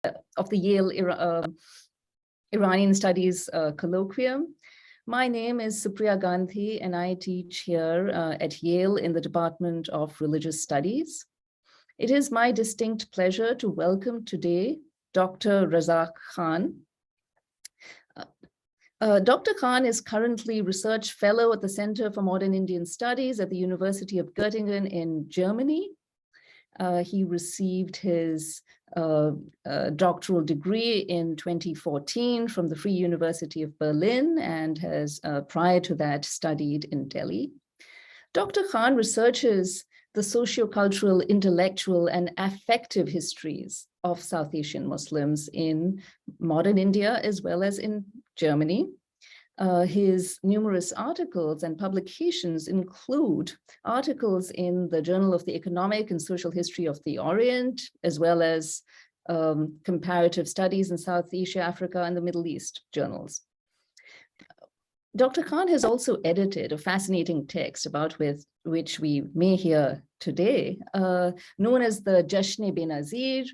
of the Yale Iranian Studies Colloquium. My name is Supriya Gandhi, and I teach here at Yale in the Department of Religious Studies. It is my distinct pleasure to welcome today Dr. Razak Khan. Dr. Khan is currently Research Fellow at the Center for Modern Indian Studies at the University of Göttingen in Germany. He received his doctoral degree in 2014 from the Free University of Berlin and has, prior to that, studied in Delhi. Dr. Khan researches the socio-cultural, intellectual, and affective histories of South Asian Muslims in modern India as well as in Germany. His numerous articles and publications include articles in the Journal of the Economic and Social History of the Orient, as well as Comparative Studies in South Asia, Africa, and the Middle East journals. Dr. Khan has also edited a fascinating text about which we may hear today, known as the Jashn-e-Benazir.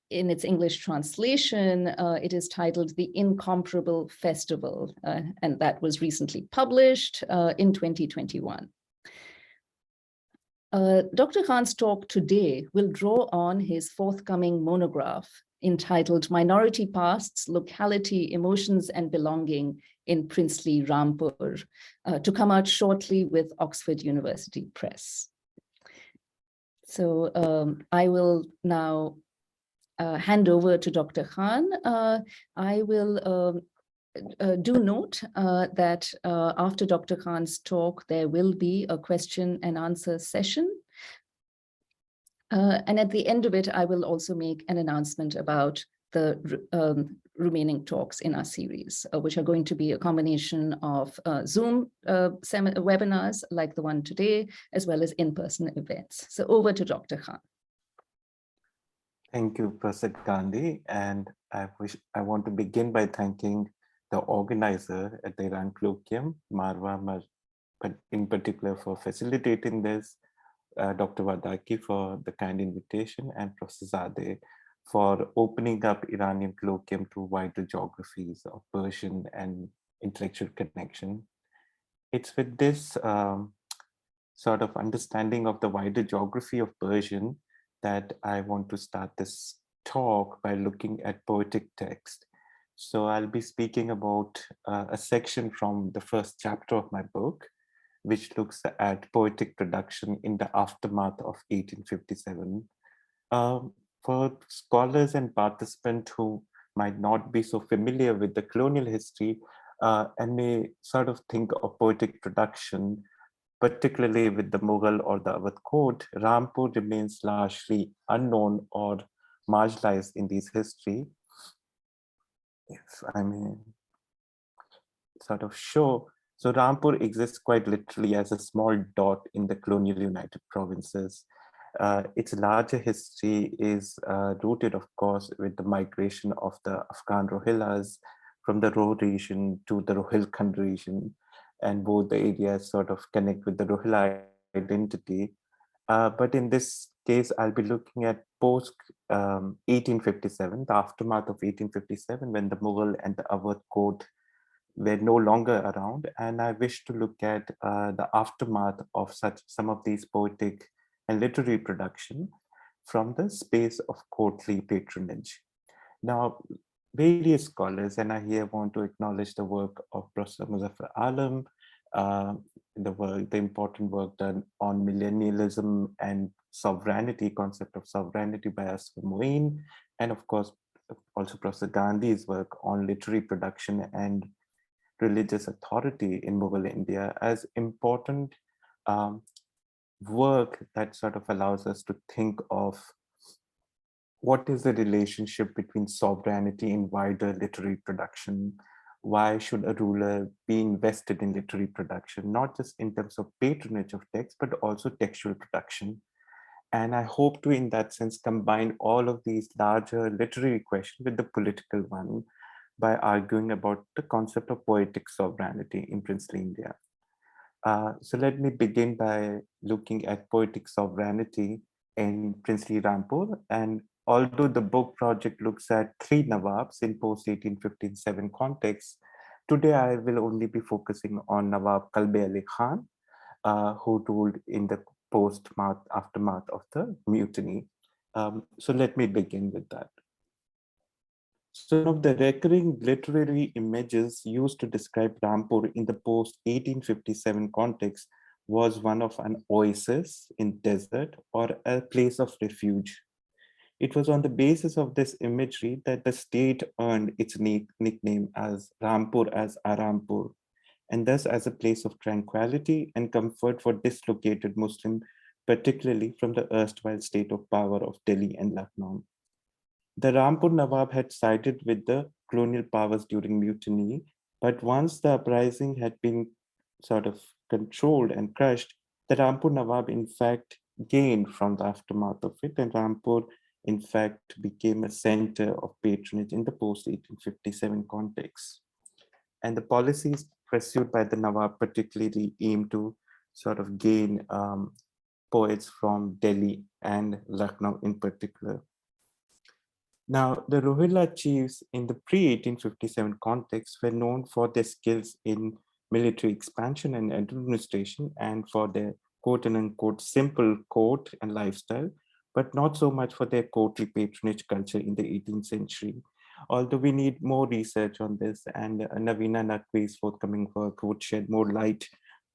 In its English translation, it is titled The Incomparable Festival, and that was recently published in 2021. Dr. Khan's talk today will draw on his forthcoming monograph entitled Minority Pasts, Locality, Emotions and Belonging in Princely Rampur, to come out shortly with Oxford University Press. So I will now hand over to Dr. Khan. I will do note that after Dr. Khan's talk, there will be a question and answer session. And at the end of it, I will also make an announcement about the remaining talks in our series, which are going to be a combination of Zoom webinars like the one today, as well as in-person events. So over to Dr. Khan. Thank you, Professor Gandhi. And I want to begin by thanking the organizer at the Iran Colloquium, Marwa, but in particular for facilitating this, Dr. Wadaki for the kind invitation, and Professor Zadeh for opening up Iranian Colloquium to wider geographies of Persian and intellectual connection. It's with this sort of understanding of the wider geography of Persian that I want to start this talk by looking at poetic text. So I'll be speaking about a section from the first chapter of my book, which looks at poetic production in the aftermath of 1857. For scholars and participants who might not be so familiar with the colonial history and may sort of think of poetic production, particularly with the Mughal or the Awadh court, Rampur remains largely unknown or marginalized in this history. If I may sort of show, so Rampur exists quite literally as a small dot in the colonial United Provinces. Its larger history is rooted, of course, with the migration of the Afghan Rohillas from the Roh region to the Rohilkhand region, and both the areas sort of connect with the Rohilla identity. But in this case, I'll be looking at post 1857, the aftermath of 1857, when the Mughal and the Awadh court were no longer around. And I wish to look at the aftermath of some of these poetic and literary production from the space of courtly patronage. Now, various scholars, and I here want to acknowledge the work of Professor Muzaffar Alam, the important work done on millennialism and sovereignty, concept of sovereignty by Asfar Moin, and of course, also Professor Gandhi's work on literary production and religious authority in Mughal India as important work that sort of allows us to think of what is the relationship between sovereignty and wider literary production. Why should a ruler be invested in literary production, not just in terms of patronage of text, but also textual production? And I hope to, in that sense, combine all of these larger literary questions with the political one by arguing about the concept of poetic sovereignty in princely India. So let me begin by looking at poetic sovereignty in Princely Rampur and although the book project looks at 3 Nawabs in post-1857 context, today I will only be focusing on Nawab Kalbe Ali Khan, who ruled in the aftermath of the mutiny. So let me begin with that. So one of the recurring literary images used to describe Rampur in the post-1857 context was one of an oasis in desert or a place of refuge. It was on the basis of this imagery that the state earned its nickname as Rampur as Arampur, and thus as a place of tranquility and comfort for dislocated Muslims, particularly from the erstwhile state of power of Delhi and Lucknow. The Rampur Nawab had sided with the colonial powers during mutiny, but once the uprising had been sort of controlled and crushed, the Rampur Nawab in fact gained from the aftermath of it, and Rampur in fact became a center of patronage in the post-1857 context. And the policies pursued by the Nawab particularly aimed to sort of gain poets from Delhi and Lucknow in particular. Now, the Rohilla chiefs in the pre-1857 context were known for their skills in military expansion and administration and for their quote-unquote simple court and lifestyle, but not so much for their courtly patronage culture in the 18th century. Although we need more research on this, and Navina Naqvi's forthcoming work would shed more light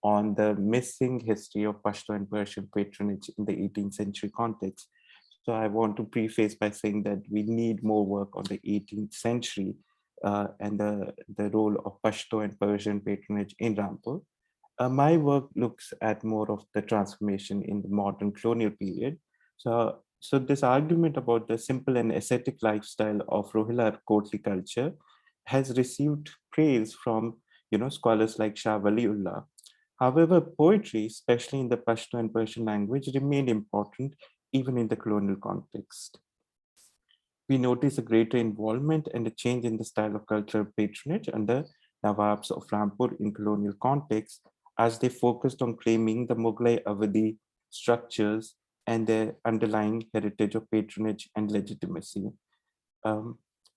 on the missing history of Pashto and Persian patronage in the 18th century context. So I want to preface by saying that we need more work on the 18th century and the role of Pashto and Persian patronage in Rampur. My work looks at more of the transformation in the modern colonial period. So this argument about the simple and ascetic lifestyle of Rohilla courtly culture has received praise from scholars like Shah Waliullah. However, poetry, especially in the Pashto and Persian language, remained important even in the colonial context. We notice a greater involvement and a change in the style of cultural patronage under Nawabs of Rampur in colonial context as they focused on claiming the Mughlai Awadhi structures and their underlying heritage of patronage and legitimacy.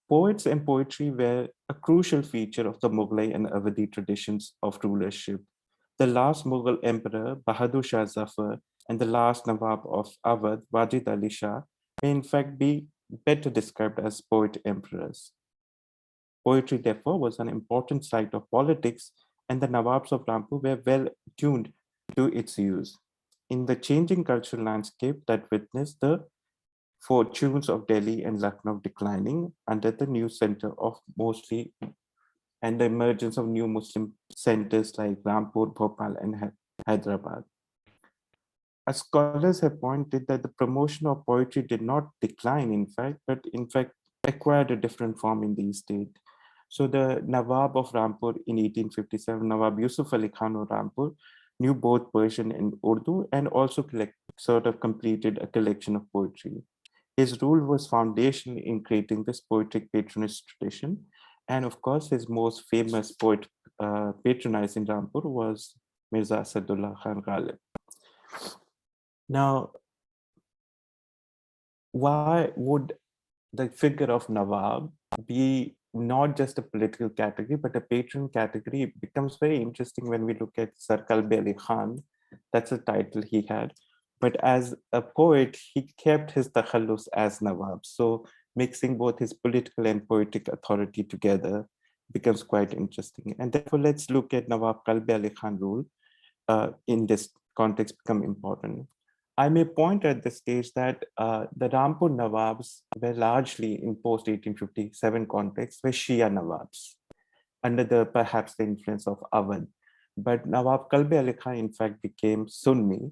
Poets and poetry were a crucial feature of the Mughlai and Awadhi traditions of rulership. The last Mughal emperor, Bahadur Shah Zafar, and the last Nawab of Awadh, Wajid Ali Shah, may in fact be better described as poet emperors. Poetry, therefore, was an important site of politics, and the Nawabs of Rampur were well tuned to its use. In the changing cultural landscape that witnessed the fortunes of Delhi and Lucknow declining under the new center of mostly and the emergence of new Muslim centers like Rampur, Bhopal, and Hyderabad. As scholars have pointed that the promotion of poetry did not decline, in fact, but in fact acquired a different form in these states. So the Nawab of Rampur in 1857, Nawab Yusuf Ali Khan of Rampur, knew both Persian and Urdu and also completed a collection of poetry. His rule was foundational in creating this poetic patronage tradition. And of course, his most famous poet patronized in Rampur was Mirza Asadullah Khan Ghalib. Now, why would the figure of Nawab be not just a political category, but a patron category? It becomes very interesting when we look at Sir Kalbe Ali Khan. That's a title he had. But as a poet, he kept his takhallus as Nawab. So mixing both his political and poetic authority together becomes quite interesting. And therefore, let's look at Nawab Kalbe Ali Khan rule in this context become important. I may point at this stage that the Rampur Nawabs were largely in post-1857 context were Shia Nawabs under perhaps the influence of Awadh. But Nawab Kalbe Ali Khan in fact became Sunni,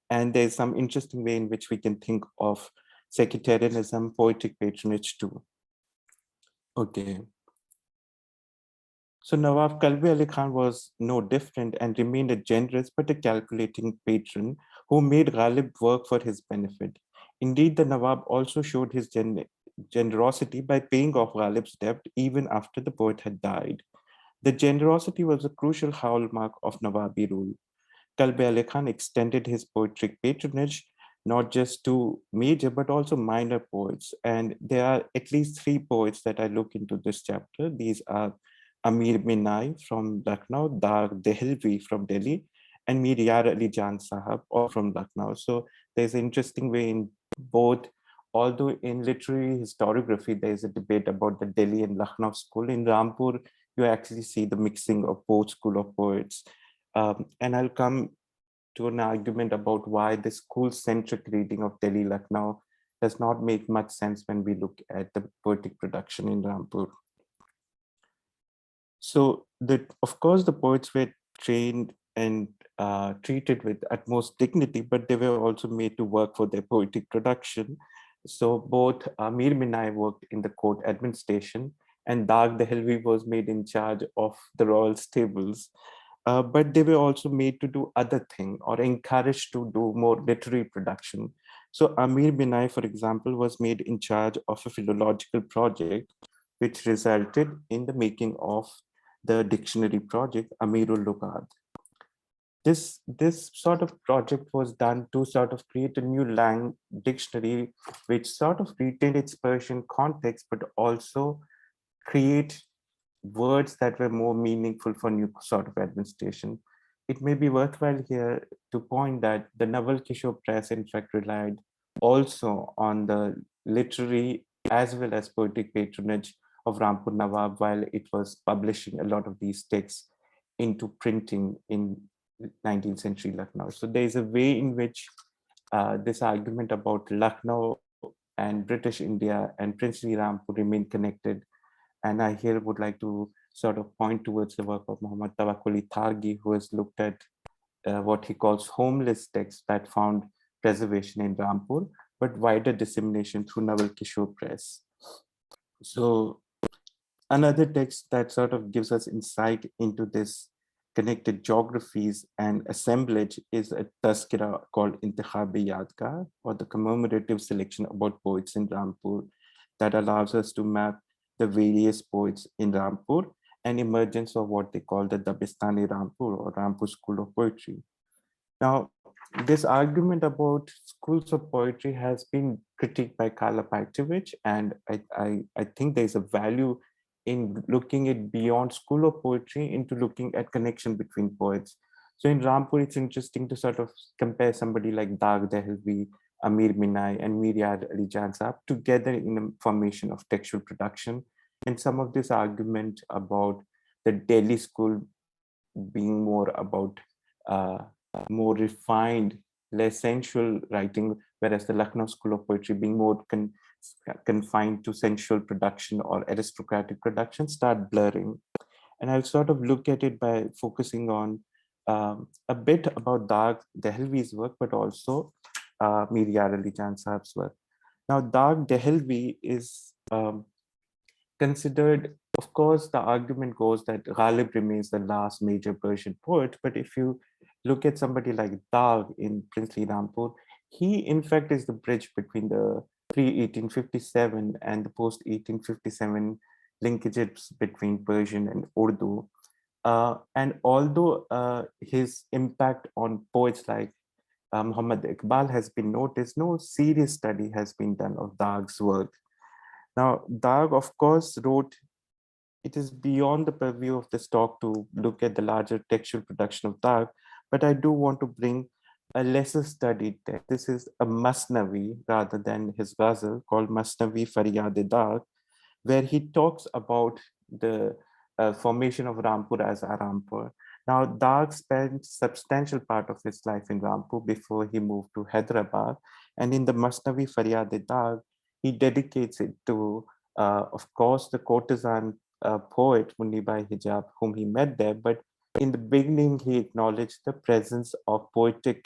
and there's some interesting way in which we can think of sectarianism, poetic patronage too. Okay. So Nawab Kalbe Ali Khan was no different and remained a generous but a calculating patron who made Ghalib work for his benefit. Indeed, the Nawab also showed his generosity by paying off Ghalib's debt even after the poet had died. The generosity was a crucial hallmark of Nawabi rule. Kalbe Ali Khan extended his poetic patronage not just to major, but also minor poets. And there are at least 3 poets that I look into this chapter. These are Amir Minai from Lucknow, Dag Dehelvi from Delhi, and Mir Yar Ali Jan Sahab, all from Lucknow. So there's an interesting way in both, although in literary historiography, there's a debate about the Delhi and Lucknow school. In Rampur, you actually see the mixing of both school of poets. And I'll come to an argument about why the school-centric reading of Delhi Lucknow does not make much sense when we look at the poetic production in Rampur. So of course, the poets were trained and treated with utmost dignity, but they were also made to work for their poetic production. So both Mir Minai worked in the court administration, and Dag Dehelvi was made in charge of the royal stables. But they were also made to do other things or encouraged to do more literary production. So Amir Binai, for example, was made in charge of a philological project, which resulted in the making of the dictionary project, Amirul Lughat. This sort of project was done to sort of create a new dictionary, which sort of retained its Persian context, but also create words that were more meaningful for new sort of administration. It may be worthwhile here to point that the Naval Kishore Press, in fact, relied also on the literary as well as poetic patronage of Rampur Nawab while it was publishing a lot of these texts into printing in 19th century Lucknow. So there is a way in which this argument about Lucknow and British India and Princely Rampur remain connected. And I here would like to sort of point towards the work of Muhammad Tawakkuli Thargi, who has looked at what he calls homeless texts that found preservation in Rampur, but wider dissemination through Naval Kishore Press. So another text that sort of gives us insight into this connected geographies and assemblage is a tazkira called Intikhab-e Yadgar, or the commemorative selection about poets in Rampur, that allows us to map the various poets in Rampur and emergence of what they call the Dabistani Rampur or Rampur School of Poetry. Now, this argument about schools of poetry has been critiqued by Carla Pajtevich, and I think there's a value in looking at beyond school of poetry into looking at connection between poets. So in Rampur, it's interesting to sort of compare somebody like Dag Dehelvi, Amir Minai, and Mir Yar Ali Jan Sahab together in a formation of textual production. And some of this argument about the Delhi school being more about more refined, less sensual writing, whereas the Lucknow School of Poetry being more confined to sensual production or aristocratic production start blurring. And I'll sort of look at it by focusing on a bit about Dag Dehelvi's work, but also Mir Yar Ali Jan Sahab's work. Now, Dag Dehelvi is considered, of course, the argument goes that Ghalib remains the last major Persian poet, but if you look at somebody like Dag in Princely Rampur, he in fact is the bridge between the pre-1857 and the post-1857 linkages between Persian and Urdu. And although his impact on poets like Muhammad Iqbal has been noticed, no serious study has been done of Dag's work. Now, Dag, of course, wrote, it is beyond the purview of this talk to look at the larger textual production of Dag, but I do want to bring a lesser studied text. This is a Masnavi rather than his ghazal called Masnavi Faryad-e-Dag, where he talks about the formation of Rampur as Arampur. Now, Dag spent substantial part of his life in Rampur before he moved to Hyderabad. And in the Masnavi Faryad-e-Dag, he dedicates it to, of course, the courtesan poet Munibai Hijab, whom he met there. But in the beginning, he acknowledged the presence of poetic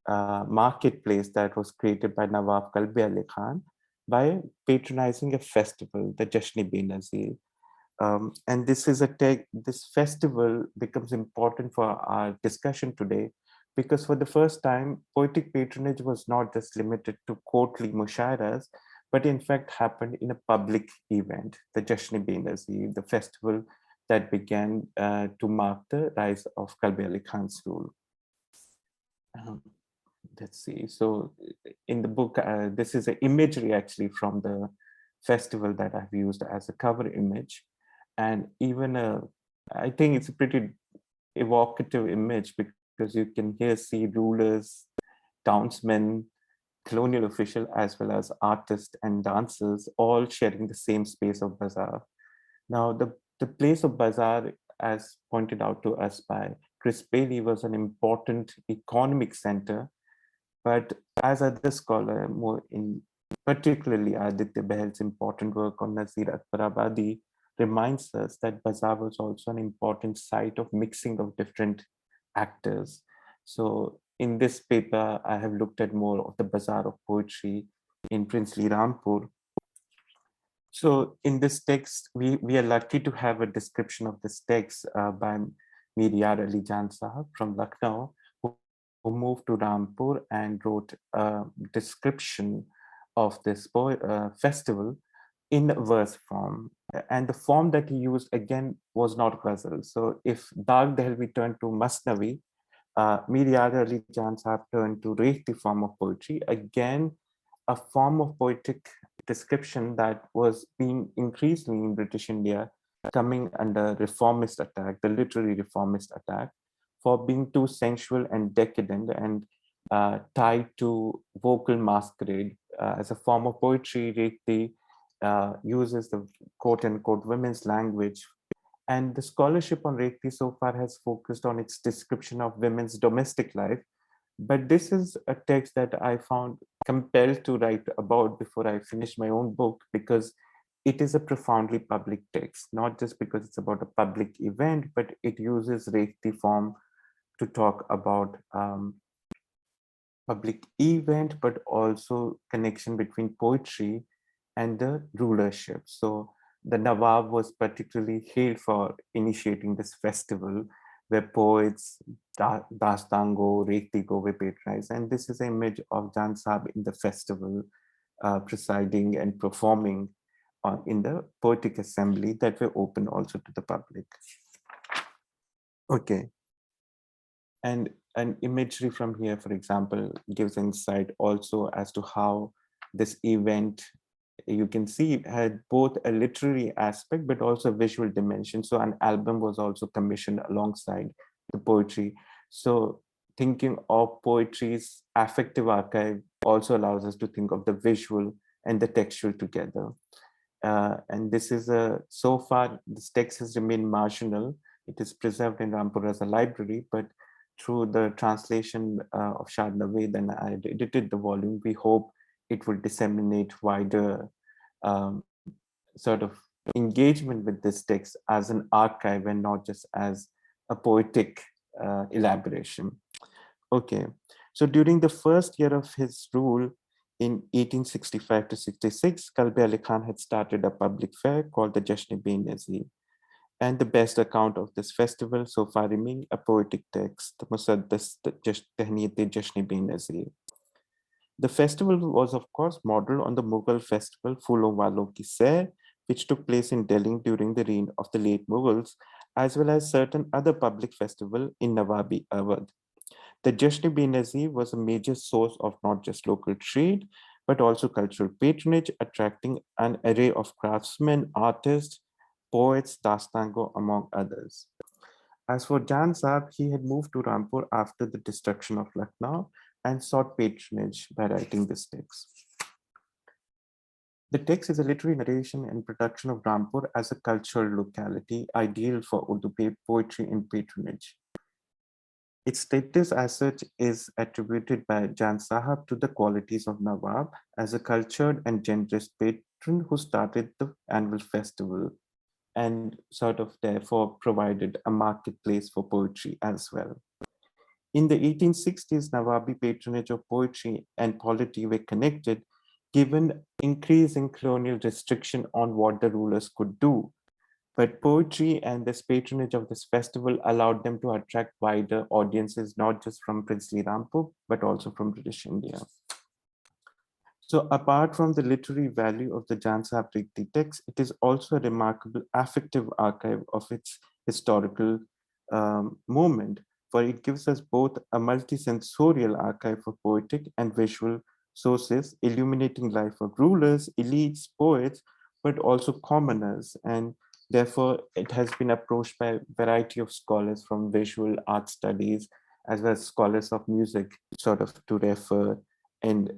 marketplace that was created by Nawab Kalbi Ali Khan by patronizing a festival, the Jashn-e-Benazir. And this is this festival becomes important for our discussion today, because for the first time, poetic patronage was not just limited to courtly mushairas, but in fact happened in a public event, the Jashn-e-Benazir, the festival that began to mark the rise of Kalbi Ali Khan's rule. let's see. So in the book, this is an imagery actually from the festival that I've used as a cover image. And even I think it's a pretty evocative image because you can here see rulers, townsmen, colonial official, as well as artists and dancers, all sharing the same space of bazaar. Now, the place of bazaar, as pointed out to us by Chris Bailey, was an important economic center. But as other scholar, more in particularly Aditya Behel's important work on Nazir Akbarabadi reminds us that bazaar was also an important site of mixing of different actors. So in this paper, I have looked at more of the bazaar of poetry in Princely Rampur. So in this text, we are lucky to have a description of this text by Mir Yar Ali Jan Sahab from Lucknow, who moved to Rampur and wrote a description of this festival in verse form. And the form that he used again was not ghazal. So if Dag Dehelvi turned to Masnavi, Mir Yar Ali Jan Sahab turned to Rehti form of poetry, again, a form of poetic description that was being increasingly in British India coming under reformist attack, the literary reformist attack, for being too sensual and decadent and tied to vocal masquerade. As a form of poetry, Rehti uses the quote unquote women's language. And the scholarship on Rehti so far has focused on its description of women's domestic life. But this is a text that I found compelled to write about before I finished my own book, because it is a profoundly public text, not just because it's about a public event, but it uses Rehti form to talk about public event, but also connection between poetry and the rulership. So the Nawab was particularly hailed for initiating this festival where poets, Dastango, Rehtigo were patronized. And this is an image of Jan Sahab in the festival, presiding and performing in the poetic assembly that were open also to the public. Okay. And an imagery from here, for example, gives insight also as to how this event, you can see it had both a literary aspect, but also a visual dimension. So an album was also commissioned alongside the poetry. So thinking of poetry's affective archive also allows us to think of the visual and the textual together. And this is so far, this text has remained marginal. It is preserved in Rampur as a library, but through the translation of Shadna Ved, and I edited the volume, we hope it will disseminate wider sort of engagement with this text as an archive and not just as a poetic elaboration. Okay, so during the first year of his rule in 1865 to 66, Kalbe Ali Khan had started a public fair called the Jashn-e-Benazir. And the best account of this festival so far remains a poetic text, the Musaddas Tahniyat-e Jashn-e-Benazir. The festival was, of course, modeled on the Mughal festival Phoolon Walon Ki Sair, which took place in Delhi during the reign of the late Mughals, as well as certain other public festivals in Nawabi Awadh. The Jashn-e-Benazir was a major source of not just local trade, but also cultural patronage, attracting an array of craftsmen, artists, poets, dastango, among others. As for Jan Sahab, he had moved to Rampur after the destruction of Lucknow and sought patronage by writing this text. The text is a literary narration and production of Rampur as a cultural locality, ideal for Urdu poetry and patronage. Its status as such is attributed by Jan Sahab to the qualities of Nawab as a cultured and generous patron who started the annual festival and sort of therefore provided a marketplace for poetry as well. In the 1860s, Nawabi patronage of poetry and polity were connected, given increasing colonial restriction on what the rulers could do. But poetry and this patronage of this festival allowed them to attract wider audiences, not just from Princely Rampur, but also from British India. So apart from the literary value of the Jan Sahab Rehti text, it is also a remarkable affective archive of its historical moment. for it gives us both a multisensorial archive of poetic and visual sources, illuminating life of rulers, elites, poets, but also commoners. And therefore, it has been approached by a variety of scholars from visual art studies, as well as scholars of music, sort of to refer and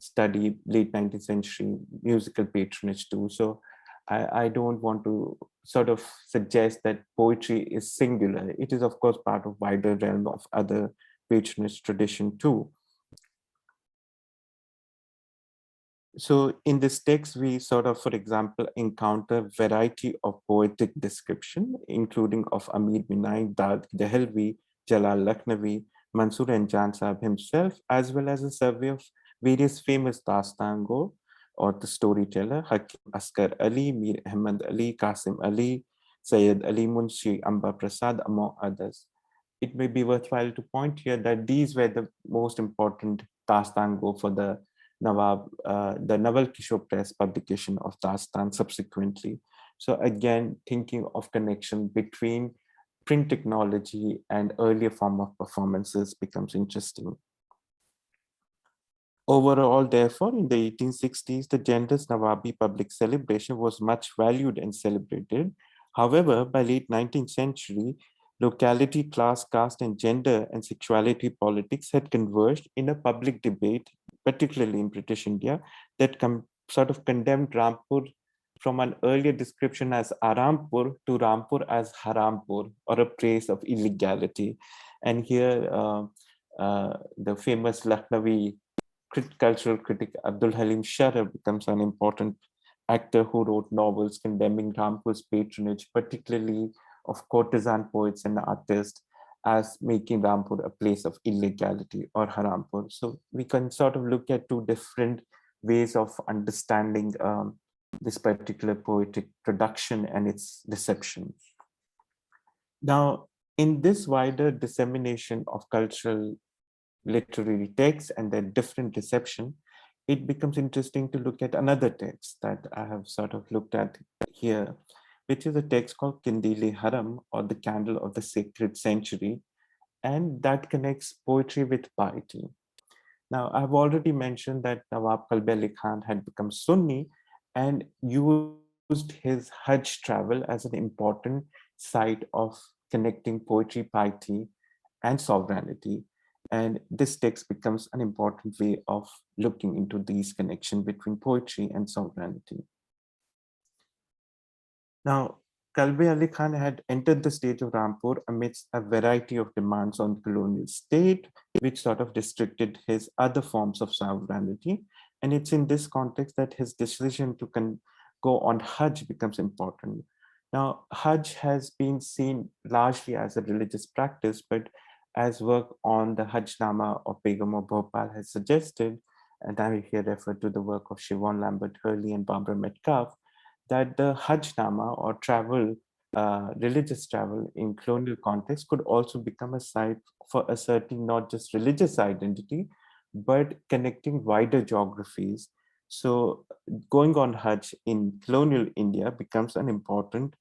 study late 19th century musical patronage too. So I don't want to sort of suggest that poetry is singular. It is, of course, part of wider realm of other patronage tradition too. So in this text, we sort of, for example, encounter variety of poetic description, including of Amir Binai, Dad Dehelvi, Jalal Lakhnavi, Mansoor and Jan Sahib himself, as well as a survey of various famous dastango or the storyteller, Hakim Askar Ali, Mir Ahmad Ali, Qasim Ali, Sayyid Ali Munshi, Amba Prasad, among others. It may be worthwhile to point here that these were the most important dastango for the Nawab, the Nawal Kishore Press publication of Dastan subsequently. So again, thinking of connection between print technology and earlier form of performances becomes interesting. Overall, therefore, in the 1860s, the Genders Nawabi public celebration was much valued and celebrated. However, by late 19th century, locality, class, caste, and gender and sexuality politics had converged in a public debate, particularly in British India, that sort of condemned Rampur from an earlier description as Arampur to Rampur as Harampur, or a place of illegality. And here, the famous Lucknowi cultural critic Abdul Halim Sharaf becomes an important actor who wrote novels condemning Rampur's patronage, particularly of courtesan poets and artists, as making Rampur a place of illegality or Harampur. So we can sort of look at two different ways of understanding this particular poetic production and its reception. Now, in this wider dissemination of cultural literary texts and their different reception, it becomes interesting to look at another text that I have sort of looked at here, which is a text called Kindili Haram, or the Candle of the Sacred Century, and that connects poetry with piety. Now, I've already mentioned that Nawab Qalbi Ali Khan had become Sunni and used his Hajj travel as an important site of connecting poetry, piety, and sovereignty. And this text becomes an important way of looking into these connections between poetry and sovereignty. Now, Qalbi Ali Khan had entered the state of Rampur amidst a variety of demands on the colonial state, which sort of restricted his other forms of sovereignty. And it's in this context that his decision to go on Hajj becomes important. Now, Hajj has been seen largely as a religious practice, but as work on the Hajjnama of Begum of Bhopal has suggested, and I here refer to the work of Siobhan Lambert Hurley and Barbara Metcalf, that the Hajjnama or travel, religious travel in colonial context could also become a site for asserting not just religious identity, but connecting wider geographies. So going on Hajj in colonial India becomes an important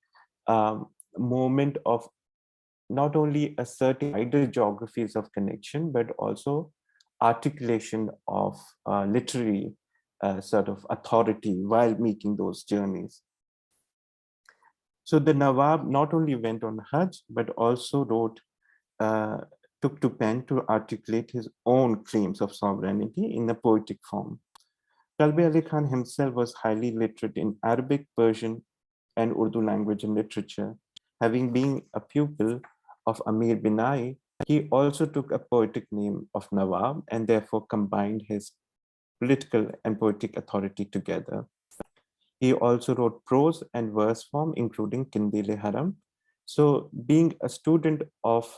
moment of not only asserting wider geographies of connection, but also articulation of literary sort of authority while making those journeys. So the Nawab not only went on Hajj, but also took to pen to articulate his own claims of sovereignty in a poetic form. Qalbi Ali Khan himself was highly literate in Arabic, Persian, and Urdu language and literature. Having been a pupil of Amir Binai, he also took a poetic name of Nawab and therefore combined his political and poetic authority together. He also wrote prose and verse form, including Kindile Haram. So being a student of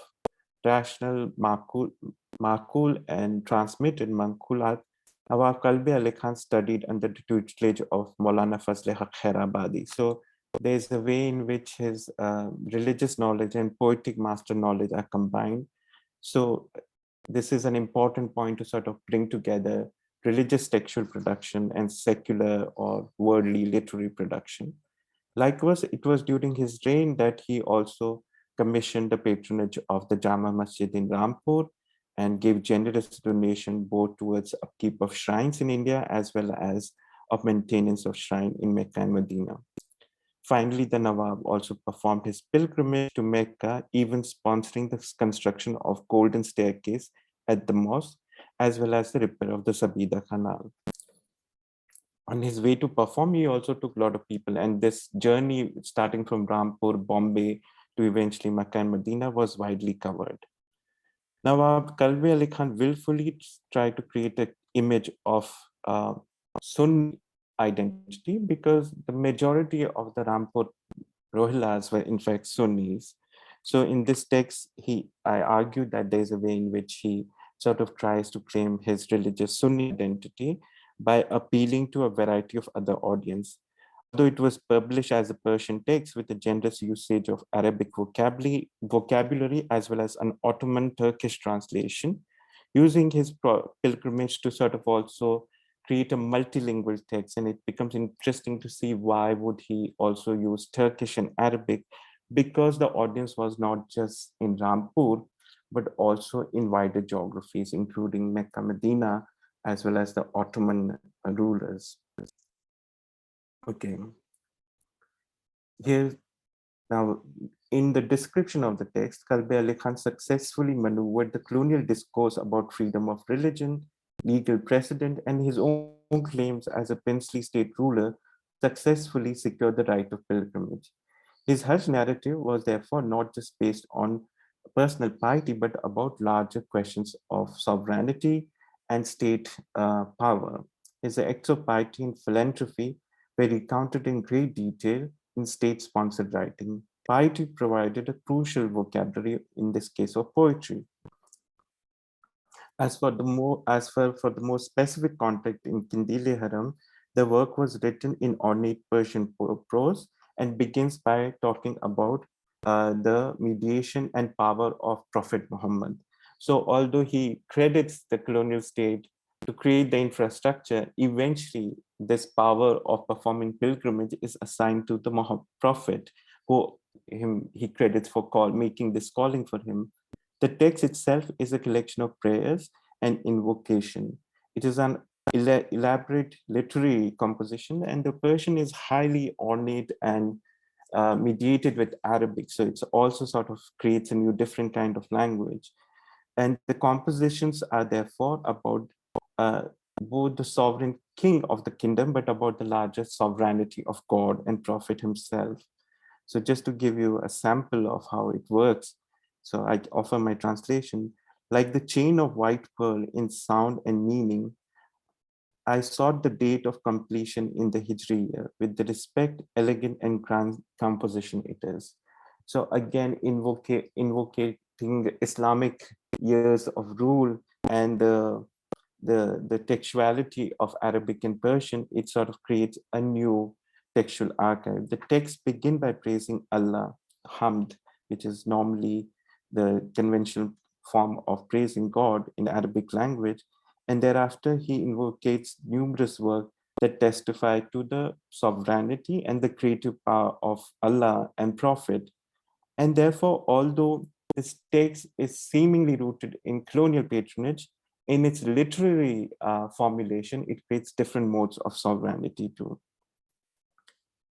rational Makul and transmitted Mankulat, Nawab Qalbi Ali Khan studied under the tutelage of Maulana Fazle Haq Khairabadi. So there's a way in which his religious knowledge and poetic master knowledge are combined. So this is an important point to sort of bring together religious textual production and secular or worldly literary production. Likewise, it was during his reign that he also commissioned the patronage of the Jama Masjid in Rampur and gave generous donation both towards upkeep of shrines in India as well as of maintenance of shrine in Mecca and Medina. Finally, the Nawab also performed his pilgrimage to Mecca, even sponsoring the construction of golden staircase at the mosque, as well as the repair of the Sabida Canal. On his way to perform, he also took a lot of people, and this journey starting from Rampur, Bombay, to eventually Mecca and Medina was widely covered. Nawab Kalbi Ali Khan willfully tried to create an image of Sunni identity because the majority of the Rampur Rohillas were in fact Sunnis. So in this text, I argued that there's a way in which he sort of tries to claim his religious Sunni identity by appealing to a variety of other audience. Although it was published as a Persian text with a generous usage of Arabic vocabulary as well as an Ottoman Turkish translation, using his pilgrimage to sort of also create a multilingual text. And it becomes interesting to see why would he also use Turkish and Arabic, because the audience was not just in Rampur, but also in wider geographies, including Mecca, Medina, as well as the Ottoman rulers. Okay. Here, now, in the description of the text, Kalbi Ali Khan successfully maneuvered the colonial discourse about freedom of religion, legal precedent, and his own claims as a princely state ruler successfully secured the right of pilgrimage. His Hajj narrative was therefore not just based on personal piety, but about larger questions of sovereignty and state power. His acts of piety and philanthropy were recounted in great detail in state-sponsored writing. Piety provided a crucial vocabulary, in this case of poetry. For the more specific context in Kindili Haram, the work was written in ornate Persian prose and begins by talking about the mediation and power of Prophet Muhammad. So although he credits the colonial state to create the infrastructure, eventually this power of performing pilgrimage is assigned to the Prophet, who he credits for making this calling for him. The text itself is a collection of prayers and invocation. It is an elaborate literary composition, and the Persian is highly ornate and mediated with Arabic. So it's also sort of creates a new different kind of language. And the compositions are therefore about both the sovereign king of the kingdom, but about the larger sovereignty of God and Prophet himself. So just to give you a sample of how it works, so I offer my translation. Like the chain of white pearl in sound and meaning, I sought the date of completion in the Hijri year with the respect, elegant, and grand composition it is. So again, invocating Islamic years of rule and the textuality of Arabic and Persian, it sort of creates a new textual archive. The texts begin by praising Allah, Hamd, which is normally the conventional form of praising God in Arabic language. And thereafter, he invocates numerous works that testify to the sovereignty and the creative power of Allah and Prophet. And therefore, although this text is seemingly rooted in colonial patronage, in its literary formulation, it creates different modes of sovereignty too.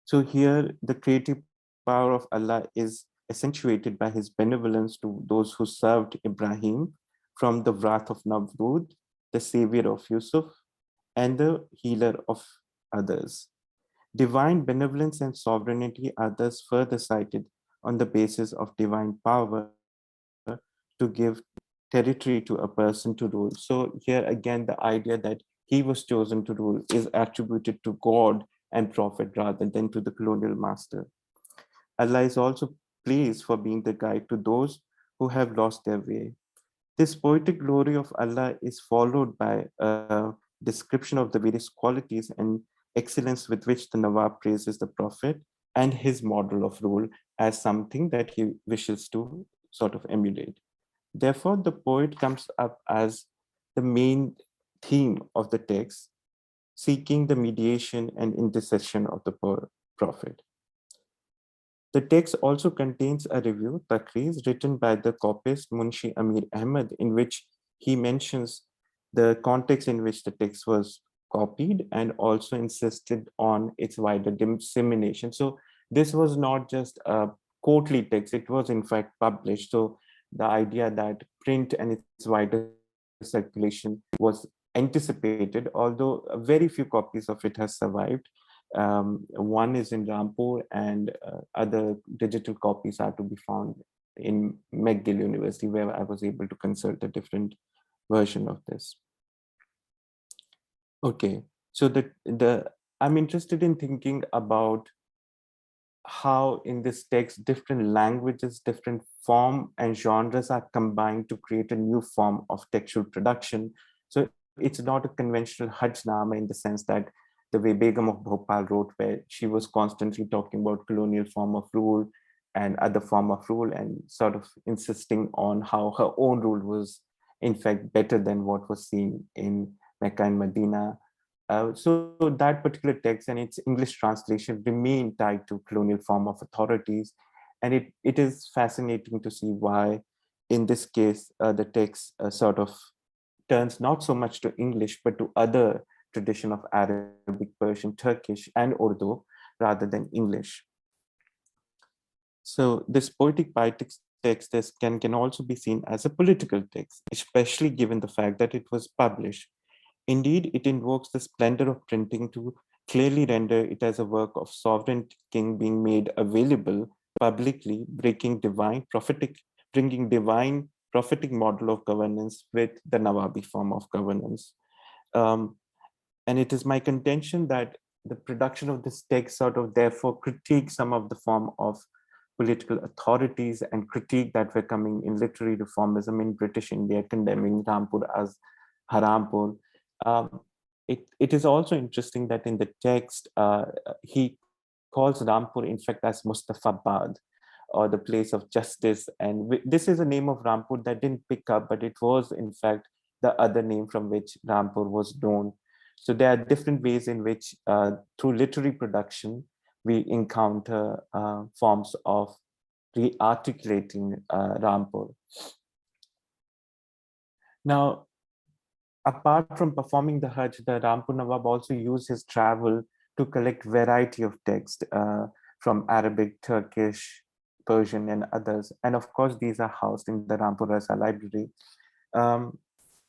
So here, the creative power of Allah is accentuated by his benevolence to those who served Ibrahim from the wrath of Namrud, the savior of Yusuf, and the healer of others. Divine benevolence and sovereignty are thus further cited on the basis of divine power to give territory to a person to rule. So here again, the idea that he was chosen to rule is attributed to God and Prophet rather than to the colonial master. Allah is also pleased for being the guide to those who have lost their way. This poetic glory of Allah is followed by a description of the various qualities and excellence with which the Nawab praises the Prophet and his model of rule as something that he wishes to sort of emulate. Therefore, the poet comes up as the main theme of the text, seeking the mediation and intercession of the Prophet. The text also contains a review, Takriz, written by the copyist Munshi Amir Ahmed, in which he mentions the context in which the text was copied and also insisted on its wider dissemination. So this was not just a courtly text, it was in fact published. So the idea that print and its wider circulation was anticipated, although very few copies of it has survived. One is in Rampur, and other digital copies are to be found in McGill University, where I was able to consult a different version of this. Okay, so I'm interested in thinking about how in this text different languages, different form and genres are combined to create a new form of textual production. So it's not a conventional Hajnama in the sense that the way Begum of Bhopal wrote, where she was constantly talking about colonial form of rule and other form of rule and sort of insisting on how her own rule was in fact better than what was seen in Mecca and Medina. So that particular text and its English translation remain tied to colonial form of authorities. And it is fascinating to see why, in this case, the text sort of turns not so much to English, but to other tradition of Arabic, Persian, Turkish, and Urdu rather than English. So this poetic text can also be seen as a political text, especially given the fact that it was published. Indeed, it invokes the splendor of printing to clearly render it as a work of sovereign king being made available publicly, bringing divine prophetic model of governance with the Nawabi form of governance. And it is my contention that the production of this text sort of therefore critiques some of the form of political authorities and critique that were coming in literary reformism in British India, condemning Rampur as Harampur. It is also interesting that in the text, he calls Rampur, in fact, as Mustafabad, or the place of justice. And this is a name of Rampur that didn't pick up, but it was, in fact, the other name from which Rampur was known. So there are different ways in which, through literary production, we encounter forms of re-articulating Rampur. Now, apart from performing the Hajj, the Rampur Nawab also used his travel to collect variety of text from Arabic, Turkish, Persian, and others. And of course, these are housed in the Rampur Raza library.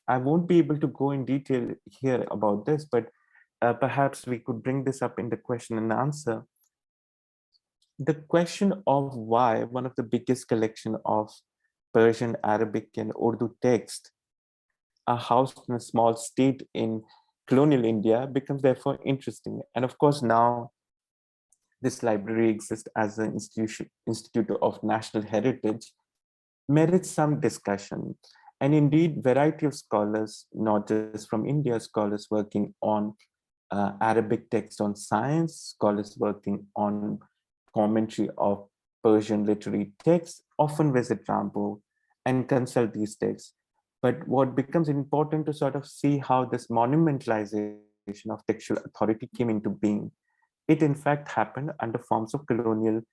I won't be able to go in detail here about this, but perhaps we could bring this up in the question and answer. The question of why one of the biggest collection of Persian, Arabic, and Urdu text are housed in a small state in colonial India becomes therefore interesting. And of course, now this library exists as an institute of national heritage, merits some discussion. And indeed, variety of scholars, not just from India, scholars working on Arabic text on science, scholars working on commentary of Persian literary texts, often visit Rampur and consult these texts. But what becomes important to sort of see how this monumentalization of textual authority came into being. It in fact happened under forms of colonial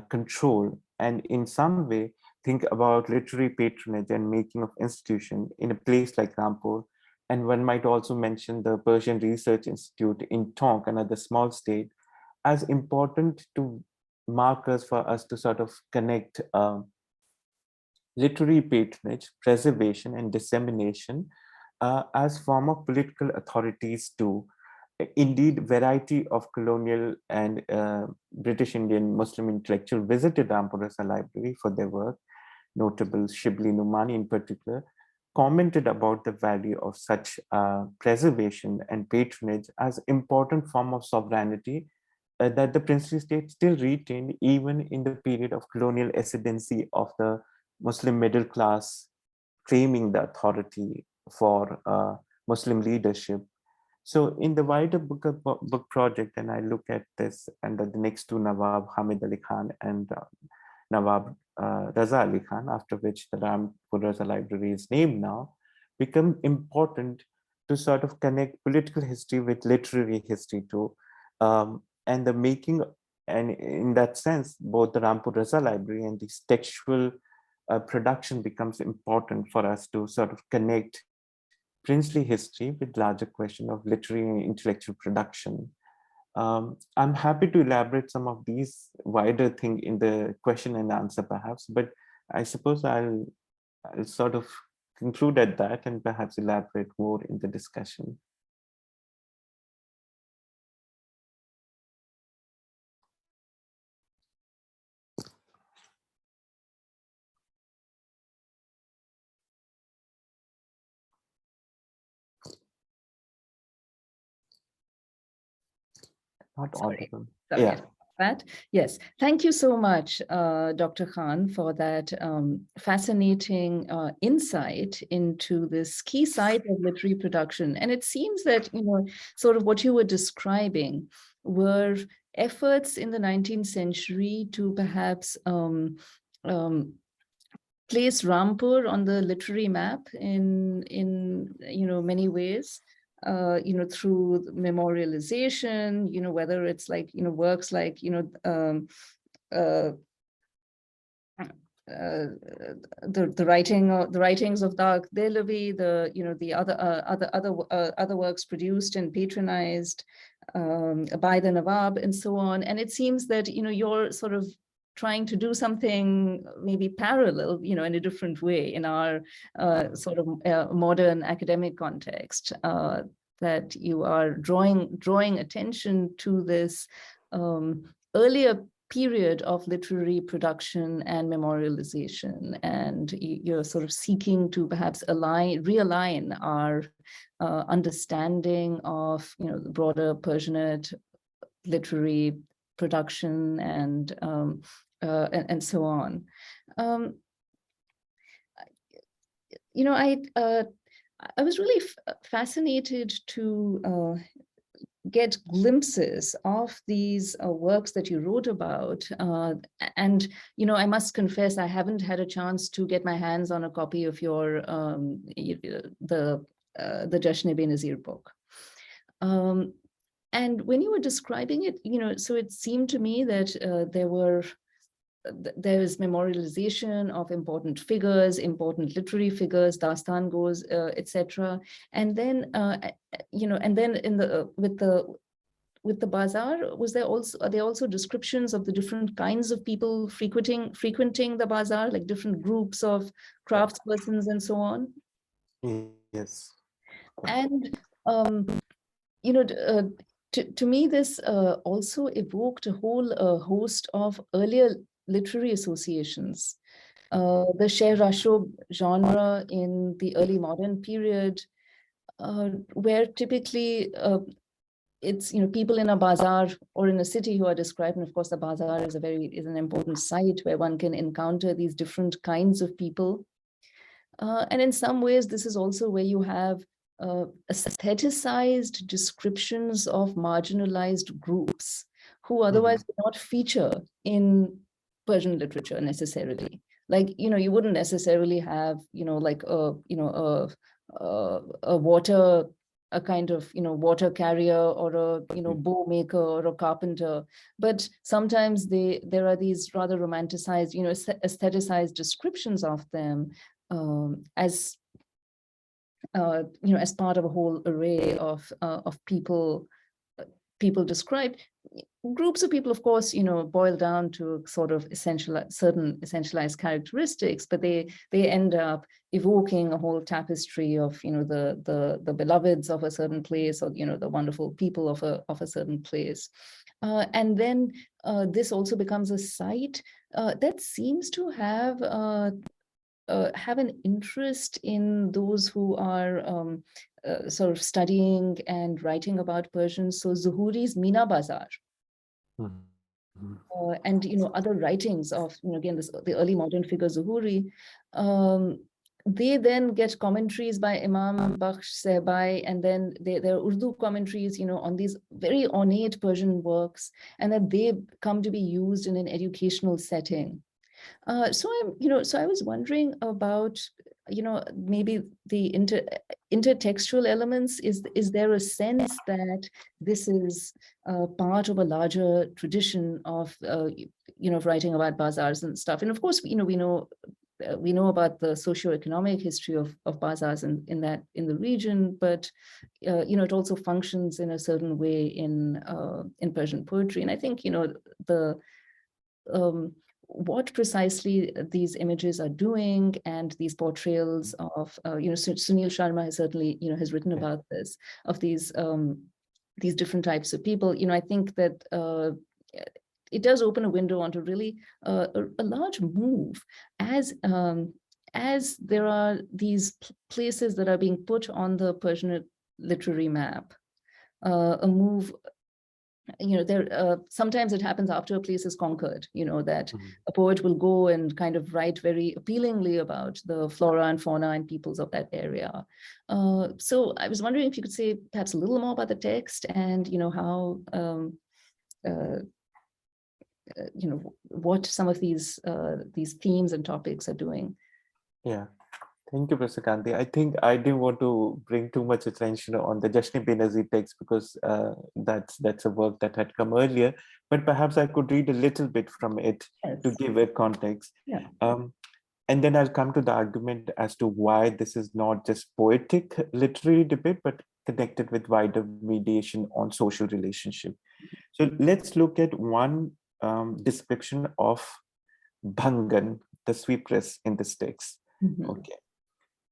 control, and in some way think about literary patronage and making of institution in a place like Rampur. And one might also mention the Persian Research Institute in Tonk, another small state, as important to markers for us to sort of connect literary patronage, preservation, and dissemination as form of political authorities too. Indeed, variety of colonial and British Indian Muslim intellectuals visited Rampur as a library for their work. Notable Shibli Numani in particular commented about the value of such preservation and patronage as important form of sovereignty that the princely state still retained even in the period of colonial ascendancy of the Muslim middle class claiming the authority for Muslim leadership. So in the wider book project, and I look at this under the next two Nawab, Hamid Ali Khan and Nawab Raza Ali Khan, after which the Rampur Raza Library is named now, become important to sort of connect political history with literary history too. And the making and in that sense, both the Rampur Raza Library and this textual production becomes important for us to sort of connect princely history with larger question of literary and intellectual production. I'm happy to elaborate some of these wider things in the question and answer perhaps, but I suppose I'll sort of conclude at that and perhaps elaborate more in the discussion. Not audible. Sorry. Yeah. That. Yes, thank you so much, Dr. Khan, for that fascinating insight into this key site of literary production. And it seems that, sort of what you were describing were efforts in the 19th century to perhaps place Rampur on the literary map in many ways. Through memorialization, whether it's like, works like, the writings of Dag Dehlevi, the other works produced and patronized by the Nawab and so on. And it seems that, you're sort of trying to do something maybe parallel, in a different way in our sort of modern academic context, that you are drawing attention to this earlier period of literary production and memorialization, and you're sort of seeking to perhaps realign our understanding of the broader Persianate literary production and so on. I was really fascinated to get glimpses of these works that you wrote about. And, I must confess, I haven't had a chance to get my hands on a copy of your, the Jashin-e-Benazir book. And when you were describing it, so it seemed to me that there is memorialization of important figures, important literary figures, dastan goes, etc. And then, and then in the with the bazaar, are there also descriptions of the different kinds of people frequenting the bazaar, like different groups of craftspersons and so on? Yes. And to me, this also evoked a whole host of earlier literary associations. The Sher-Rashob genre in the early modern period, where typically it's people in a bazaar or in a city who are described, and of course the bazaar is an important site where one can encounter these different kinds of people. And in some ways, this is also where you have aestheticized descriptions of marginalized groups who otherwise would not feature in Persian literature necessarily. Like, you wouldn't necessarily have, like a kind of, water carrier or a bow maker or a carpenter. But sometimes there are these rather romanticized, aestheticized descriptions of them as as part of a whole array of people described. Groups of people, of course, boil down to sort of certain essentialized characteristics, but they end up evoking a whole tapestry of the beloveds of a certain place, or the wonderful people of a certain place. And then this also becomes a site that seems to have an interest in those who are sort of studying and writing about Persian. So Zuhuri's Mina Bazar. And other writings of again the early modern figure Zuhuri, they then get commentaries by Imam Bakhsh Sehbai, and then there are Urdu commentaries on these very ornate Persian works, and that they come to be used in an educational setting. So I was wondering about maybe the intertextual elements, is there a sense that this is part of a larger tradition of writing about bazaars and stuff? And of course, we know about the socioeconomic history of bazaars in the region, but it also functions in a certain way in Persian poetry. And I think the what precisely these images are doing, and these portrayals of Sunil Sharma has certainly has written about this, of these different types of people. I think that it does open a window onto really a large move as there are these places that are being put on the Persian literary map. A move, sometimes it happens after a place is conquered, that a poet will go and kind of write very appealingly about the flora and fauna and peoples of that area. So I was wondering if you could say perhaps a little more about the text, and how what some of these themes and topics are doing. Yeah. Thank you, Professor Gandhi. I think I didn't want to bring too much attention on the Jashn-e Benazir text, because that's a work that had come earlier, but perhaps I could read a little bit from it to give a context. Yeah. And then I'll come to the argument as to why this is not just poetic literary debate, but connected with wider mediation on social relationship. So let's look at one description of Bhangan, the sweepress in this text. Okay.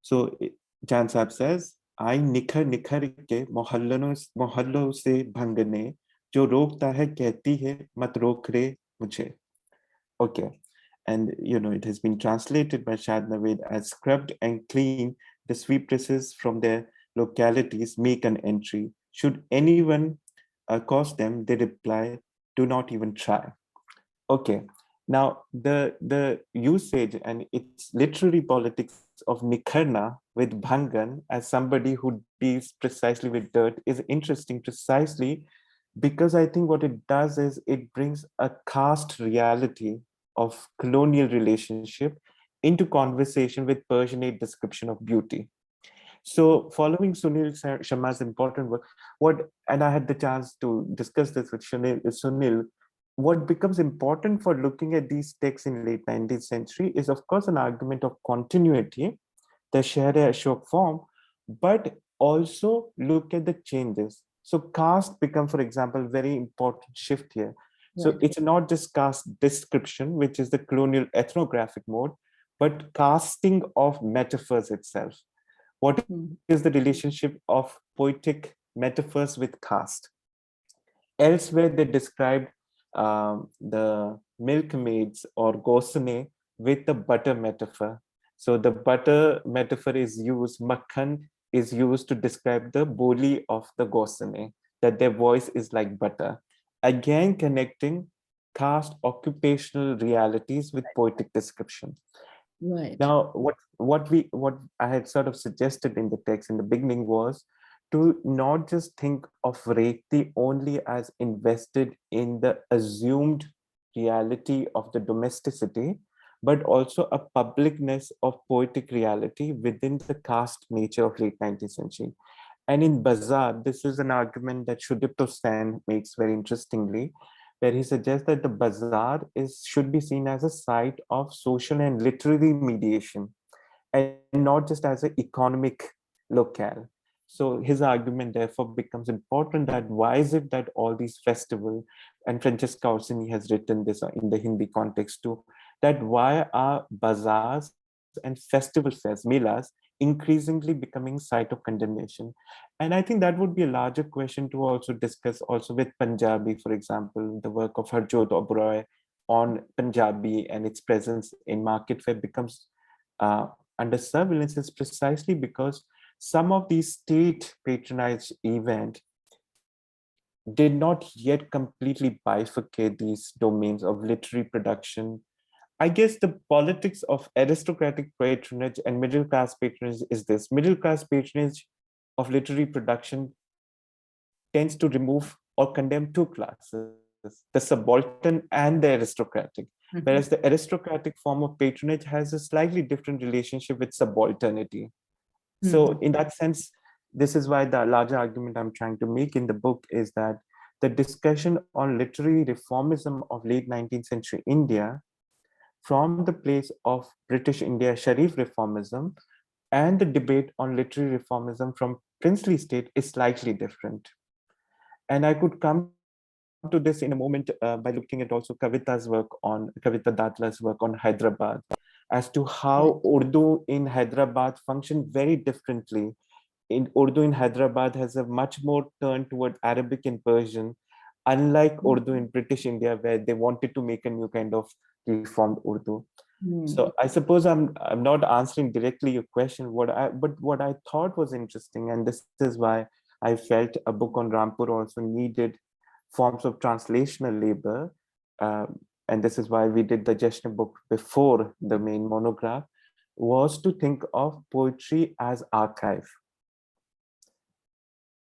So Jan Saab says, I nikhar nikhar ke mohallo se bhangane, jo rokta hai kehti hai mat rok re mujhe. Okay. And it has been translated by Shad Naveed as scrubbed and clean, the sweepresses from their localities make an entry. Should anyone accost them, they reply, do not even try. Okay. Now, the usage and its literary politics of Nikharna with Bhangan as somebody who deals precisely with dirt is interesting, precisely because I think what it does is it brings a caste reality of colonial relationship into conversation with Persianate description of beauty. So following Sunil Sharma's important work, and I had the chance to discuss this with Sunil, what becomes important for looking at these texts in late 19th century is, of course, an argument of continuity, the Sher-e-Ashok form, but also look at the changes. So caste become, for example, very important shift here. So it's not just caste description, which is the colonial ethnographic mode, but casting of metaphors itself. What is the relationship of poetic metaphors with caste? Elsewhere, they described the milkmaids or gosane with the butter metaphor. So the butter metaphor is used, makhan is used to describe the boli of the gosane, that their voice is like butter. Again, connecting caste occupational realities with poetic description. Right. Now, what I had sort of suggested in the text in the beginning was to not just think of Reti only as invested in the assumed reality of the domesticity, but also a publicness of poetic reality within the caste nature of late 19th century. And in Bazaar, this is an argument that Shudipto Sen makes very interestingly, where he suggests that the bazaar should be seen as a site of social and literary mediation, and not just as an economic locale. So his argument therefore becomes important, that why is it that all these festivals, and Francesca Orsini has written this in the Hindi context too, that why are bazaars and festival fairs, melas, increasingly becoming site of condemnation? And I think that would be a larger question to also discuss also with Punjabi, for example, the work of Harjot Oberoi on Punjabi and its presence in market fair becomes under surveillance is precisely because some of these state patronage events did not yet completely bifurcate these domains of literary production. I guess the politics of aristocratic patronage and middle class patronage is this. Middle class patronage of literary production tends to remove or condemn two classes. the subaltern and the aristocratic. Whereas the aristocratic form of patronage has a slightly different relationship with subalternity. So in that sense, this is why the larger argument I'm trying to make in the book is that the discussion on literary reformism of late 19th century India from the place of British India Sharif reformism and the debate on literary reformism from princely state is slightly different. And I could come to this in a moment by looking at also Kavita Datla's work on Hyderabad, as to how Urdu in Hyderabad functioned very differently. In Urdu in Hyderabad has a much more turn toward Arabic and Persian, unlike Urdu in British India, where they wanted to make a new kind of reformed Urdu. So I suppose I'm not answering directly your question. But what I thought was interesting, and this is why I felt a book on Rampur also needed forms of translational labor, and this is why we did the Jashn book before the main monograph, was to think of poetry as archive.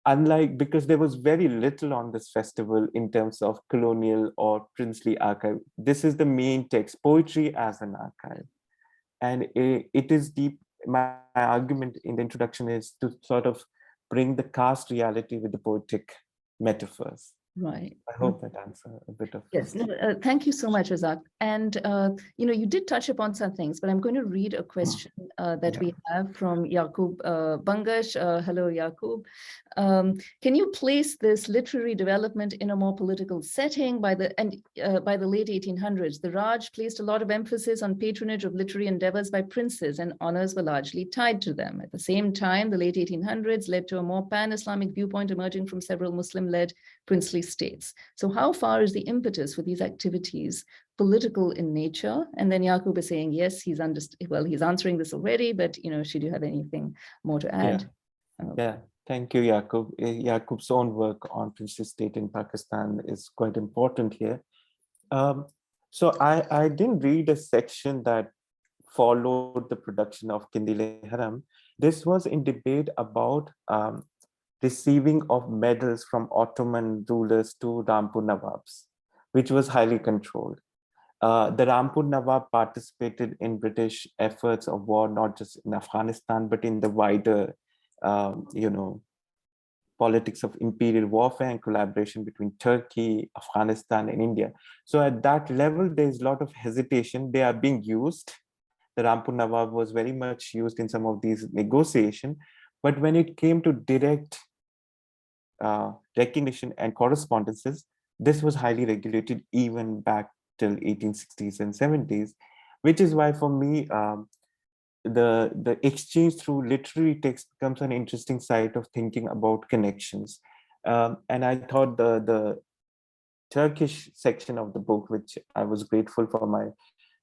Unlike, because there was very little on this festival in terms of colonial or princely archive. This is the main text, poetry as an archive. And it is deep. My argument in the introduction is to sort of bring the caste reality with the poetic metaphors. Right. I hope that answers a bit of. Yes, no, thank you so much, Razak. And, you did touch upon some things, but I'm going to read a question that we have from Yakub Bangash. Hello, Yakub. Can you place this literary development in a more political setting? By the late 1800s, the Raj placed a lot of emphasis on patronage of literary endeavors by princes, and honors were largely tied to them. At the same time, the late 1800s led to a more pan-Islamic viewpoint emerging from several Muslim-led princely states. So how far is the impetus for these activities political in nature? And then Yakub is saying, yes, he's answering this already, but should you have anything more to add? Yeah, thank you, Yakub. Yakub's own work on princely state in Pakistan is quite important here. So I didn't read a section that followed the production of Kindile Haram. This was in debate about receiving of medals from Ottoman rulers to Rampur Nawabs, which was highly controlled. The Rampur Nawab participated in British efforts of war, not just in Afghanistan, but in the wider, politics of imperial warfare and collaboration between Turkey, Afghanistan, and India. So at that level, there's a lot of hesitation. They are being used. The Rampur Nawab was very much used in some of these negotiations. But when it came to direct recognition and correspondences, this was highly regulated even back till 1860s and 70s, which is why for me, the exchange through literary text becomes an interesting site of thinking about connections. And I thought the Turkish section of the book, which I was grateful for my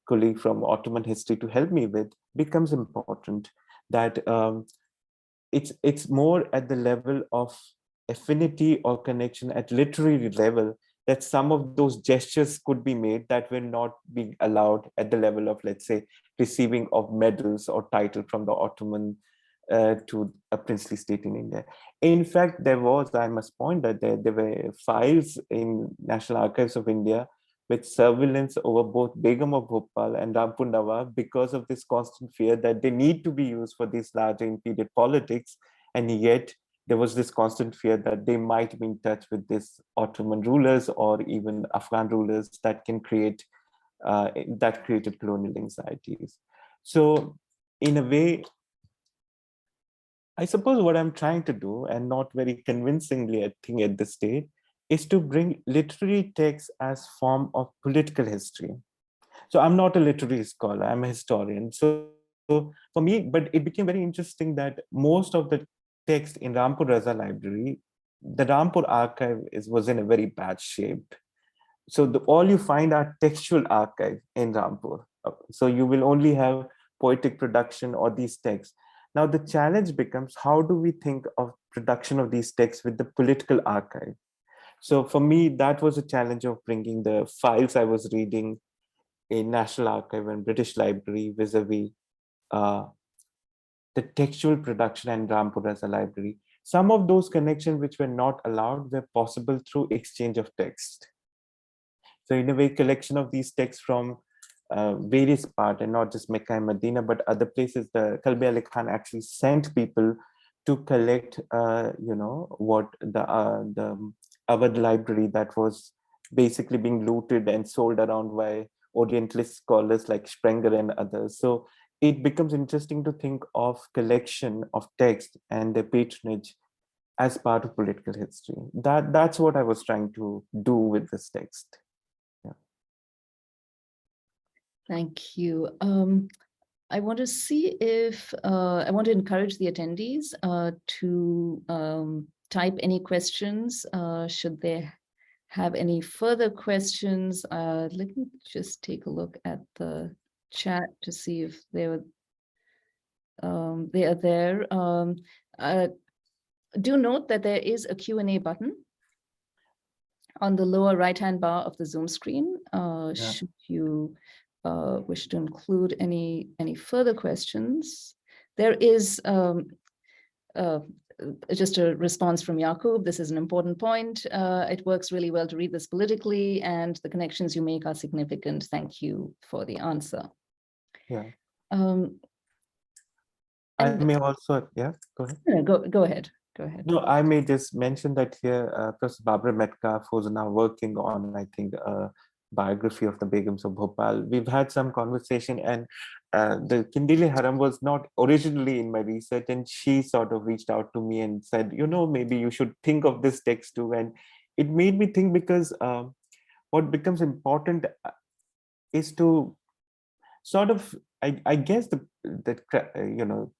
colleague from Ottoman history to help me with, becomes important. That it's more at the level of affinity or connection at literary level that some of those gestures could be made that will not be allowed at the level of, let's say, receiving of medals or title from the Ottoman to a princely state in India. In fact, I must point that there were files in National Archives of India with surveillance over both Begum of Bhopal and Rampur Nawab because of this constant fear that they need to be used for these larger imperial politics. And yet there was this constant fear that they might be in touch with these Ottoman rulers or even Afghan rulers that can create, that created colonial anxieties. So in a way, I suppose what I'm trying to do, and not very convincingly, I think at this stage, is to bring literary texts as form of political history. So I'm not a literary scholar, I'm a historian. So for me, but it became very interesting that most of the text in Rampur Raza library, the Rampur archive was in a very bad shape. So all you find are textual archive in Rampur. So you will only have poetic production or these texts. Now the challenge becomes, how do we think of production of these texts with the political archive? So for me, that was a challenge of bringing the files I was reading in National Archive and British Library vis-a-vis the textual production and Rampur as a library. Some of those connections which were not allowed were possible through exchange of text. So in a way, collection of these texts from various parts, and not just Mecca and Medina, but other places, the Kalbi Ali Khan actually sent people to collect, what the Awadh library that was basically being looted and sold around by Orientalist scholars like Sprenger and others. So it becomes interesting to think of collection of text and their patronage as part of political history. That's what I was trying to do with this text. Yeah. Thank you. I want to see if I want to encourage the attendees to type any questions should they have any further questions. Let me just take a look at the chat to see if they are there. Do note that there is a Q&A button on the lower right-hand bar of the Zoom screen. Should you wish to include any further questions. There is just a response from Yaqub. This is an important point. It works really well to read this politically, and the connections you make are significant. Thank you for the answer. Yeah. I may also, yeah, go ahead. No, go ahead. Go ahead. No, I may just mention that here, Professor Barbara Metcalf, who's now working on, I think, a biography of the Begums of Bhopal. We've had some conversation, and the Kindili Haram was not originally in my research, and she sort of reached out to me and said, maybe you should think of this text too. And it made me think, because what becomes important is to sort of, I guess that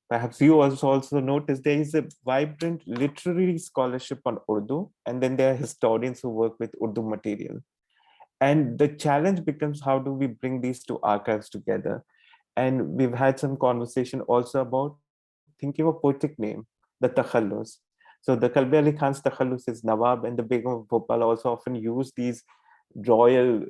perhaps you also noticed there is a vibrant literary scholarship on Urdu, and then there are historians who work with Urdu material. And the challenge becomes, how do we bring these two archives together? And we've had some conversation also about thinking of poetic name, the Takhallus. So the Kalbi Ali Khan's Takhallus is Nawab, and the Begum of Bhopal also often use these royal,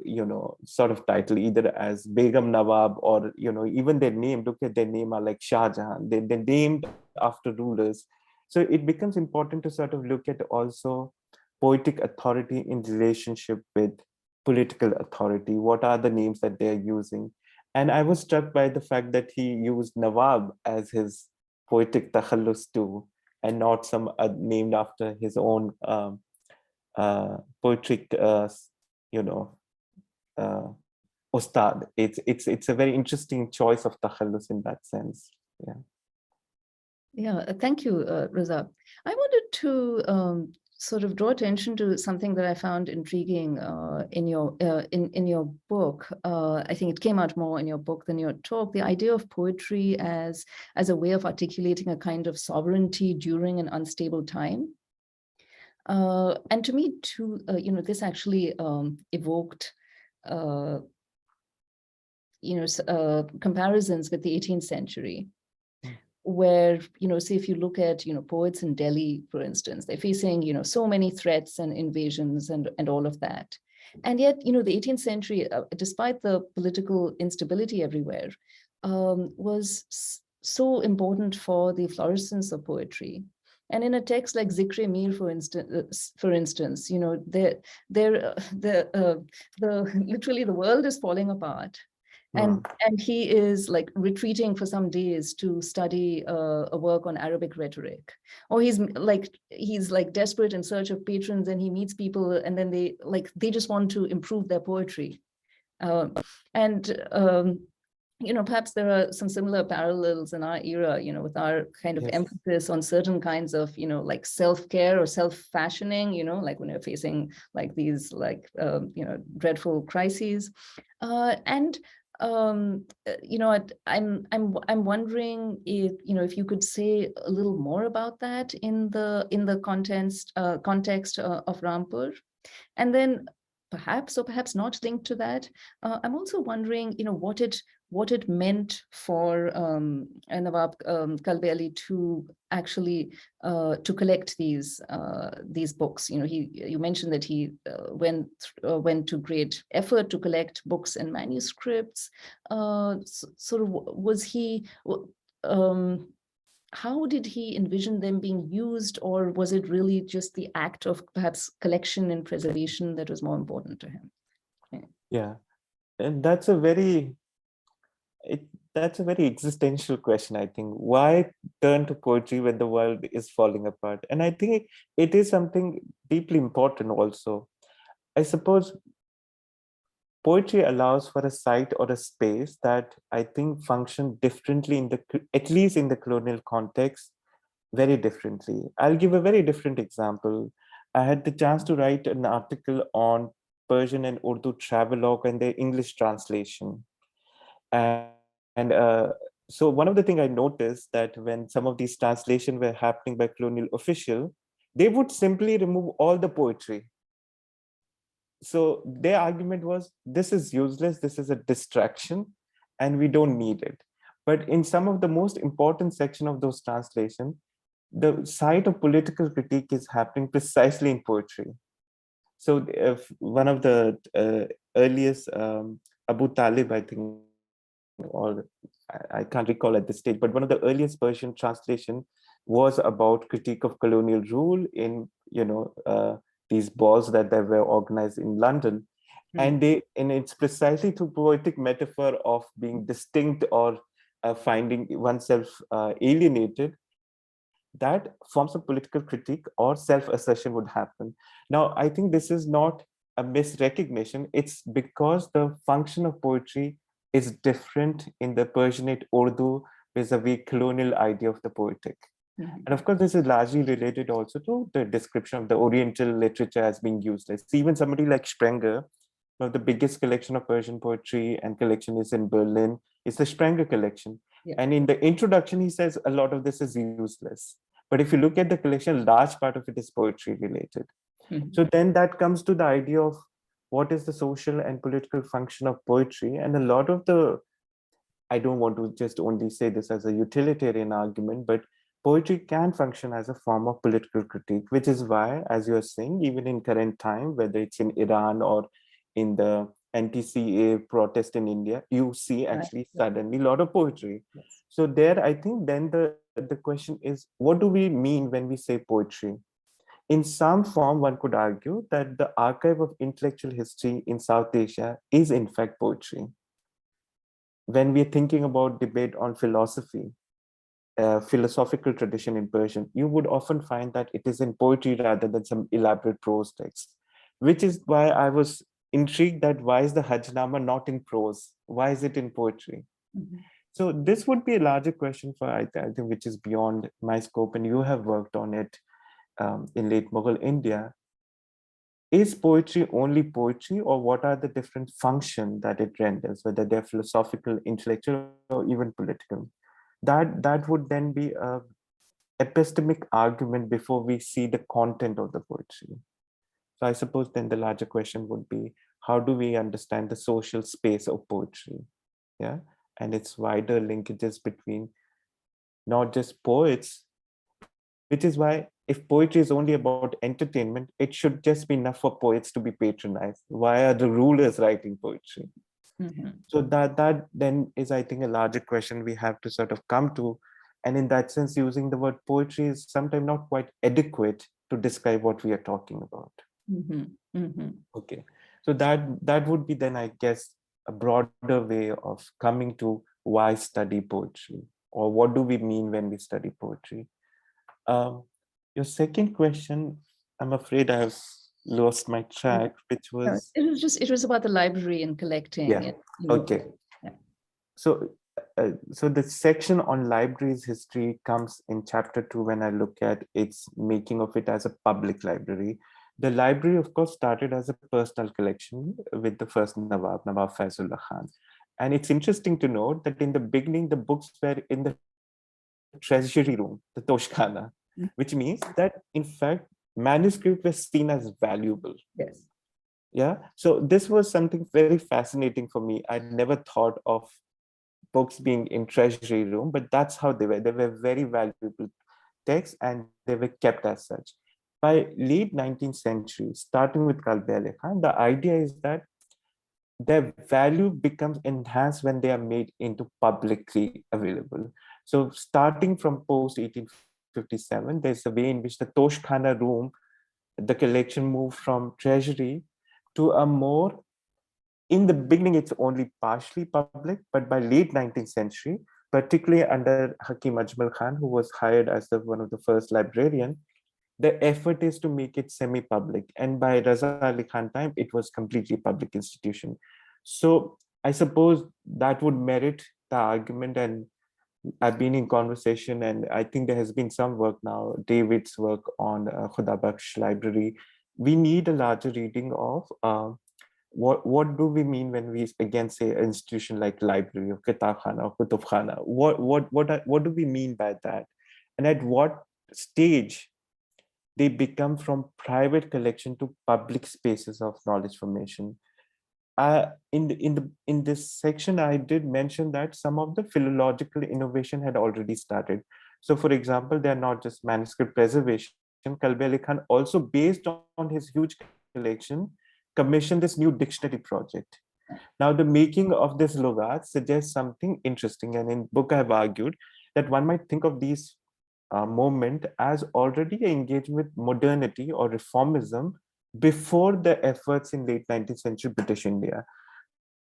sort of title, either as Begum Nawab, or, even their name, look at their name, are like Shah Jahan. They're named after rulers. So it becomes important to sort of look at also poetic authority in relationship with political authority. What are the names that they're using? And I was struck by the fact that he used Nawab as his poetic takhallus too, and not some named after his own poetic Ustad. It's a very interesting choice of takhallus in that sense. Yeah. Yeah, thank you, Razak. I wanted to sort of draw attention to something that I found intriguing in your book. I think it came out more in your book than your talk. The idea of poetry as a way of articulating a kind of sovereignty during an unstable time. And to me, too, this actually evoked, comparisons with the 18th century, where, say if you look at, poets in Delhi, for instance, they're facing, so many threats and invasions and all of that. And yet, the 18th century, despite the political instability everywhere, was so important for the flouriscence of poetry. And in a text like Zikr-e Mir, for instance, literally the world is falling apart. And he is like retreating for some days to study a work on Arabic rhetoric, or he's like desperate in search of patrons, and he meets people, and then they just want to improve their poetry, perhaps there are some similar parallels in our era, with our kind of emphasis on certain kinds of, like self-care or self-fashioning, like when you're facing like these dreadful crises, I'm wondering if you could say a little more about that in the context of Rampur, and then perhaps or perhaps not linked to that. I'm also wondering, what it meant for Nawab Kalbi Ali to actually to collect these books. You mentioned that he went to great effort to collect books and manuscripts. Sort of, was he? How did he envision them being used, or was it really just the act of perhaps collection and preservation that was more important to him? Yeah, and it, that's a very existential question, I think. Why turn to poetry when the world is falling apart? And I think it is something deeply important also. I suppose poetry allows for a site or a space that I think function differently at least in the colonial context, very differently. I'll give a very different example. I had the chance to write an article on Persian and Urdu travelogue and their English translation. And so one of the things I noticed that when some of these translations were happening by colonial official, they would simply remove all the poetry. So their argument was, this is useless, this is a distraction, and we don't need it. But in some of the most important section of those translations, the side of political critique is happening precisely in poetry. So if one of the earliest Abu Talib, I think, or I can't recall at this stage, but one of the earliest Persian translation was about critique of colonial rule in, these balls that they were organized in London. And it's precisely through poetic metaphor of being distinct or finding oneself alienated, that forms of political critique or self-assertion would happen. Now, I think this is not a misrecognition. It's because the function of poetry is different in the Persianate Urdu vis-a-vis colonial idea of the poetic. And of course, this is largely related also to the description of the Oriental literature as being useless. Even somebody like Sprenger, one of the biggest collection of Persian poetry and collection is in Berlin, is the Sprenger collection. Yeah. And in the introduction, he says a lot of this is useless. But if you look at the collection, a large part of it is poetry related. So then that comes to the idea of what is the social and political function of poetry. And a lot of I don't want to just only say this as a utilitarian argument, but poetry can function as a form of political critique, which is why, as you're saying, even in current time, whether it's in Iran or in the anti-CA protest in India, you see actually suddenly a lot of poetry. Yes. So there, I think then the question is, what do we mean when we say poetry? In some form, one could argue that the archive of intellectual history in South Asia is in fact poetry. When we're thinking about debate on philosophy, philosophical tradition in Persian, you would often find that it is in poetry rather than some elaborate prose text, which is why I was intrigued that why is the Hajnama not in prose? Why is it in poetry? So this would be a larger question for, I think, which is beyond my scope, and you have worked on it in late Mughal India. Is poetry only poetry, or what are the different functions that it renders, whether they're philosophical, intellectual, or even political? That would then be a epistemic argument before we see the content of the poetry. So I suppose then the larger question would be, how do we understand the social space of poetry? Yeah, and its wider linkages between not just poets, which is why if poetry is only about entertainment, it should just be enough for poets to be patronized. Why are the rulers writing poetry? So that then is, I think, a larger question we have to sort of come to. And in that sense, using the word poetry is sometimes not quite adequate to describe what we are talking about. Okay, so that would be then, I guess, a broader way of coming to why study poetry, or what do we mean when we study poetry. Your second question, I'm afraid I have lost my track, which was... It was about the library and collecting. Yeah, okay. Yeah. So the section on libraries history comes in chapter 2 when I look at its making of it as a public library. The library, of course, started as a personal collection with the first Nawab Faizullah Khan. And it's interesting to note that in the beginning, the books were in the treasury room, the Toshkhana, which means that, in fact, manuscript was seen as valuable. Yes. Yeah. So this was something very fascinating for me. I'd never thought of books being in treasury room, but that's how they were. They were very valuable texts and they were kept as such. By late 19th century, starting with Kalbe Ali Khan, the idea is that their value becomes enhanced when they are made into publicly available. So starting from post 1857, there's a way in which the Toshkhana room, the collection moved from treasury to a more in the beginning, it's only partially public, but by late 19th century, particularly under Hakim Ajmal Khan, who was hired as one of the first librarian, the effort is to make it semi-public. And by Raza Ali Khan time, it was completely public institution. So I suppose that would merit the argument, and I've been in conversation, and I think there has been some work now, David's work on Khuda Bakhsh Library. We need a larger reading of what do we mean when we again say an institution like library or kitabkhana or kutubkhana? What do we mean by that? And at what stage they become from private collection to public spaces of knowledge formation? In this section, I did mention that some of the philological innovation had already started. So, for example, they are not just manuscript preservation. Kalbi Ali Khan also, based on his huge collection, commissioned this new dictionary project. Now, the making of this logat suggests something interesting, and in book I have argued that one might think of these movement as already engaging with modernity or reformism before the efforts in late 19th century British India.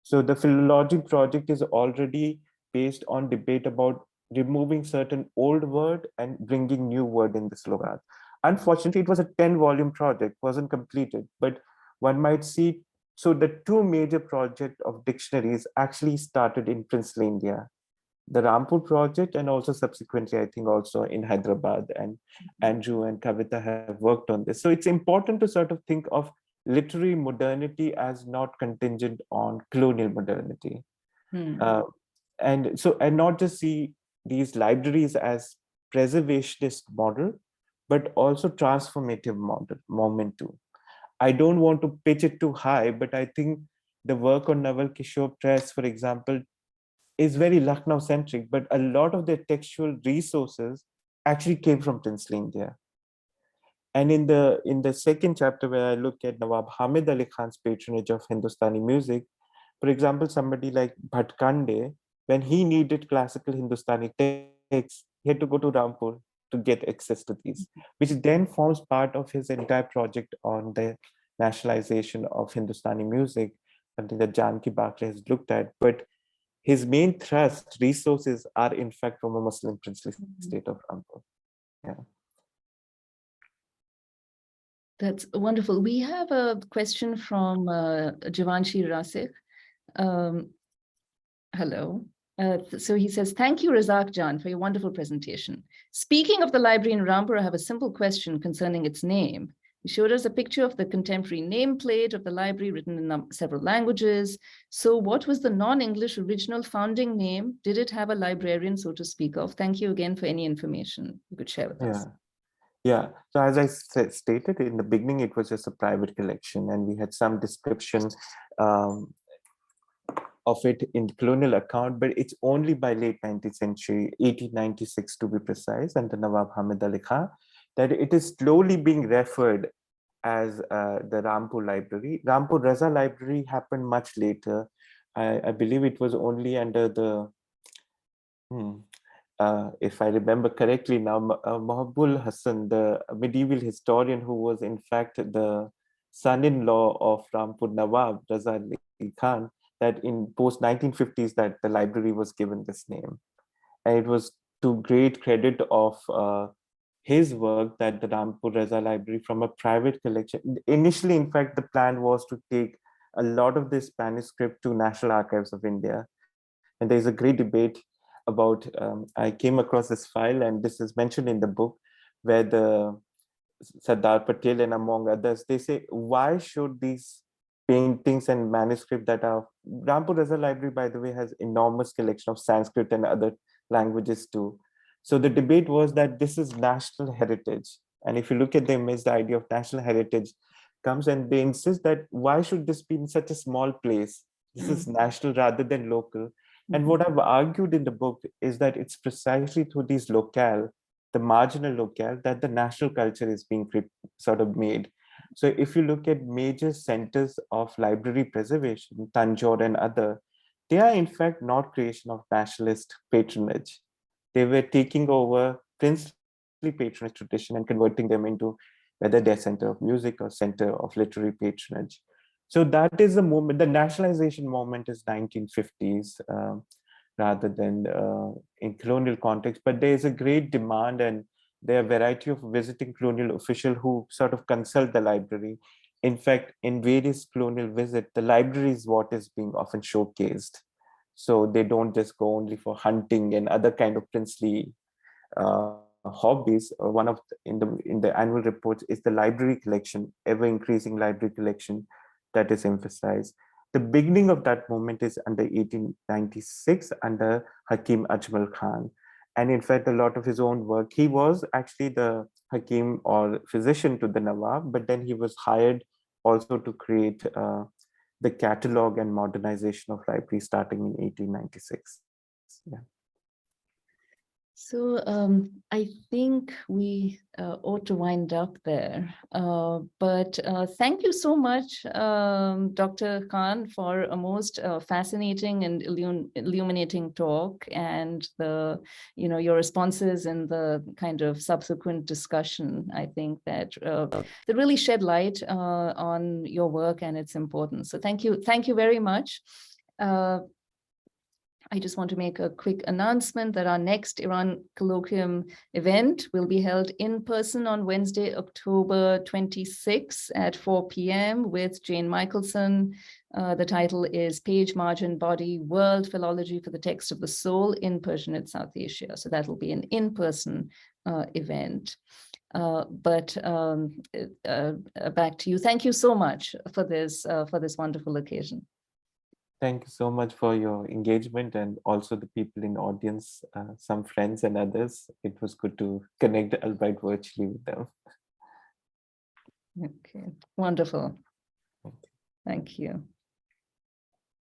So the philology project is already based on debate about removing certain old word and bringing new word in this logat. Unfortunately, it was a 10-volume project, wasn't completed, but one might see, so the two major projects of dictionaries actually started in Princely India, the Rampur project, and also subsequently, I think also in Hyderabad, and Andrew and Kavita have worked on this. So it's important to sort of think of literary modernity as not contingent on colonial modernity. And not just see these libraries as preservationist model, but also transformative moment too. I don't want to pitch it too high, but I think the work on Naval Kishore Press, for example, is very Lucknow centric, but a lot of their textual resources actually came from Princely India. And in the second chapter, where I look at Nawab Hamid Ali Khan's patronage of Hindustani music, for example, somebody like Bhatkande, when he needed classical Hindustani texts, he had to go to Rampur to get access to these, which then forms part of his entire project on the nationalization of Hindustani music, something that Janki Bakri has looked at. But his main thrust resources are in fact from a Muslim princely state of Rampur. Yeah. That's wonderful. We have a question from Jivanshi Rasik. Hello. So he says, thank you, Razak Jan, for your wonderful presentation. Speaking of the library in Rampur, I have a simple question concerning its name. You showed us a picture of the contemporary nameplate of the library written in several languages. So what was the non-English original founding name? Did it have a librarian, so to speak of? Thank you again for any information you could share with us. Yeah. So as I stated in the beginning, it was just a private collection, and we had some description of it in the colonial account, but it's only by late 19th century, 1896 to be precise, under Nawab Hamid Ali Khan, that it is slowly being referred as the Rampur Library. Rampur Raza Library happened much later. I believe it was only under the, if I remember correctly now, Mahbul Hassan, the medieval historian who was in fact the son-in-law of Rampur Nawab Raza Ali Khan, that in post 1950s that the library was given this name. And it was to great credit of his work that the Rampur Raza Library, from a private collection, initially, in fact, the plan was to take a lot of this manuscript to National Archives of India. And there's a great debate about, I came across this file, and this is mentioned in the book, where the Sardar Patel and among others, they say, why should these paintings and manuscript that are, Rampur Raza Library, by the way, has enormous collection of Sanskrit and other languages too. So the debate was that this is national heritage. And if you look at the image, the idea of national heritage comes, and they insist that why should this be in such a small place? This is national rather than local. And what I've argued in the book is that it's precisely through these locale, the marginal locale, that the national culture is being sort of made. So if you look at major centers of library preservation, Tanjore and other, they are in fact not creation of nationalist patronage. They were taking over princely patronage tradition and converting them into whether they're center of music or center of literary patronage. So that is the moment, the nationalization moment is 1950s rather than in colonial context, but there is a great demand and there are a variety of visiting colonial officials who sort of consult the library. In fact, in various colonial visits, the library is what is being often showcased. So they don't just go only for hunting and other kind of princely hobbies. One of in the annual reports is the library collection, ever increasing library collection that is emphasized. The beginning of that moment is under 1896 under Hakim Ajmal Khan. And in fact, a lot of his own work, he was actually the Hakim or physician to the Nawab, but then he was hired also to create the catalog and modernization of library starting in 1896. Yeah. So I think we ought to wind up there. But thank you so much, Dr. Khan, for a most fascinating and illuminating talk, and your responses and the kind of subsequent discussion. I think that really shed light on your work and its importance. So thank you very much. I just want to make a quick announcement that our next Iran Colloquium event will be held in person on Wednesday, October 26 at 4 p.m. with Jane Michelson. The title is Page, Margin, Body, World Philology for the Text of the Soul in Persianate South Asia. So that will be an in-person event. But back to you. Thank you so much for this wonderful occasion. Thank you so much for your engagement and also the people in the audience, some friends and others. It was good to connect, albeit virtually, with them. Okay, wonderful. Thank you.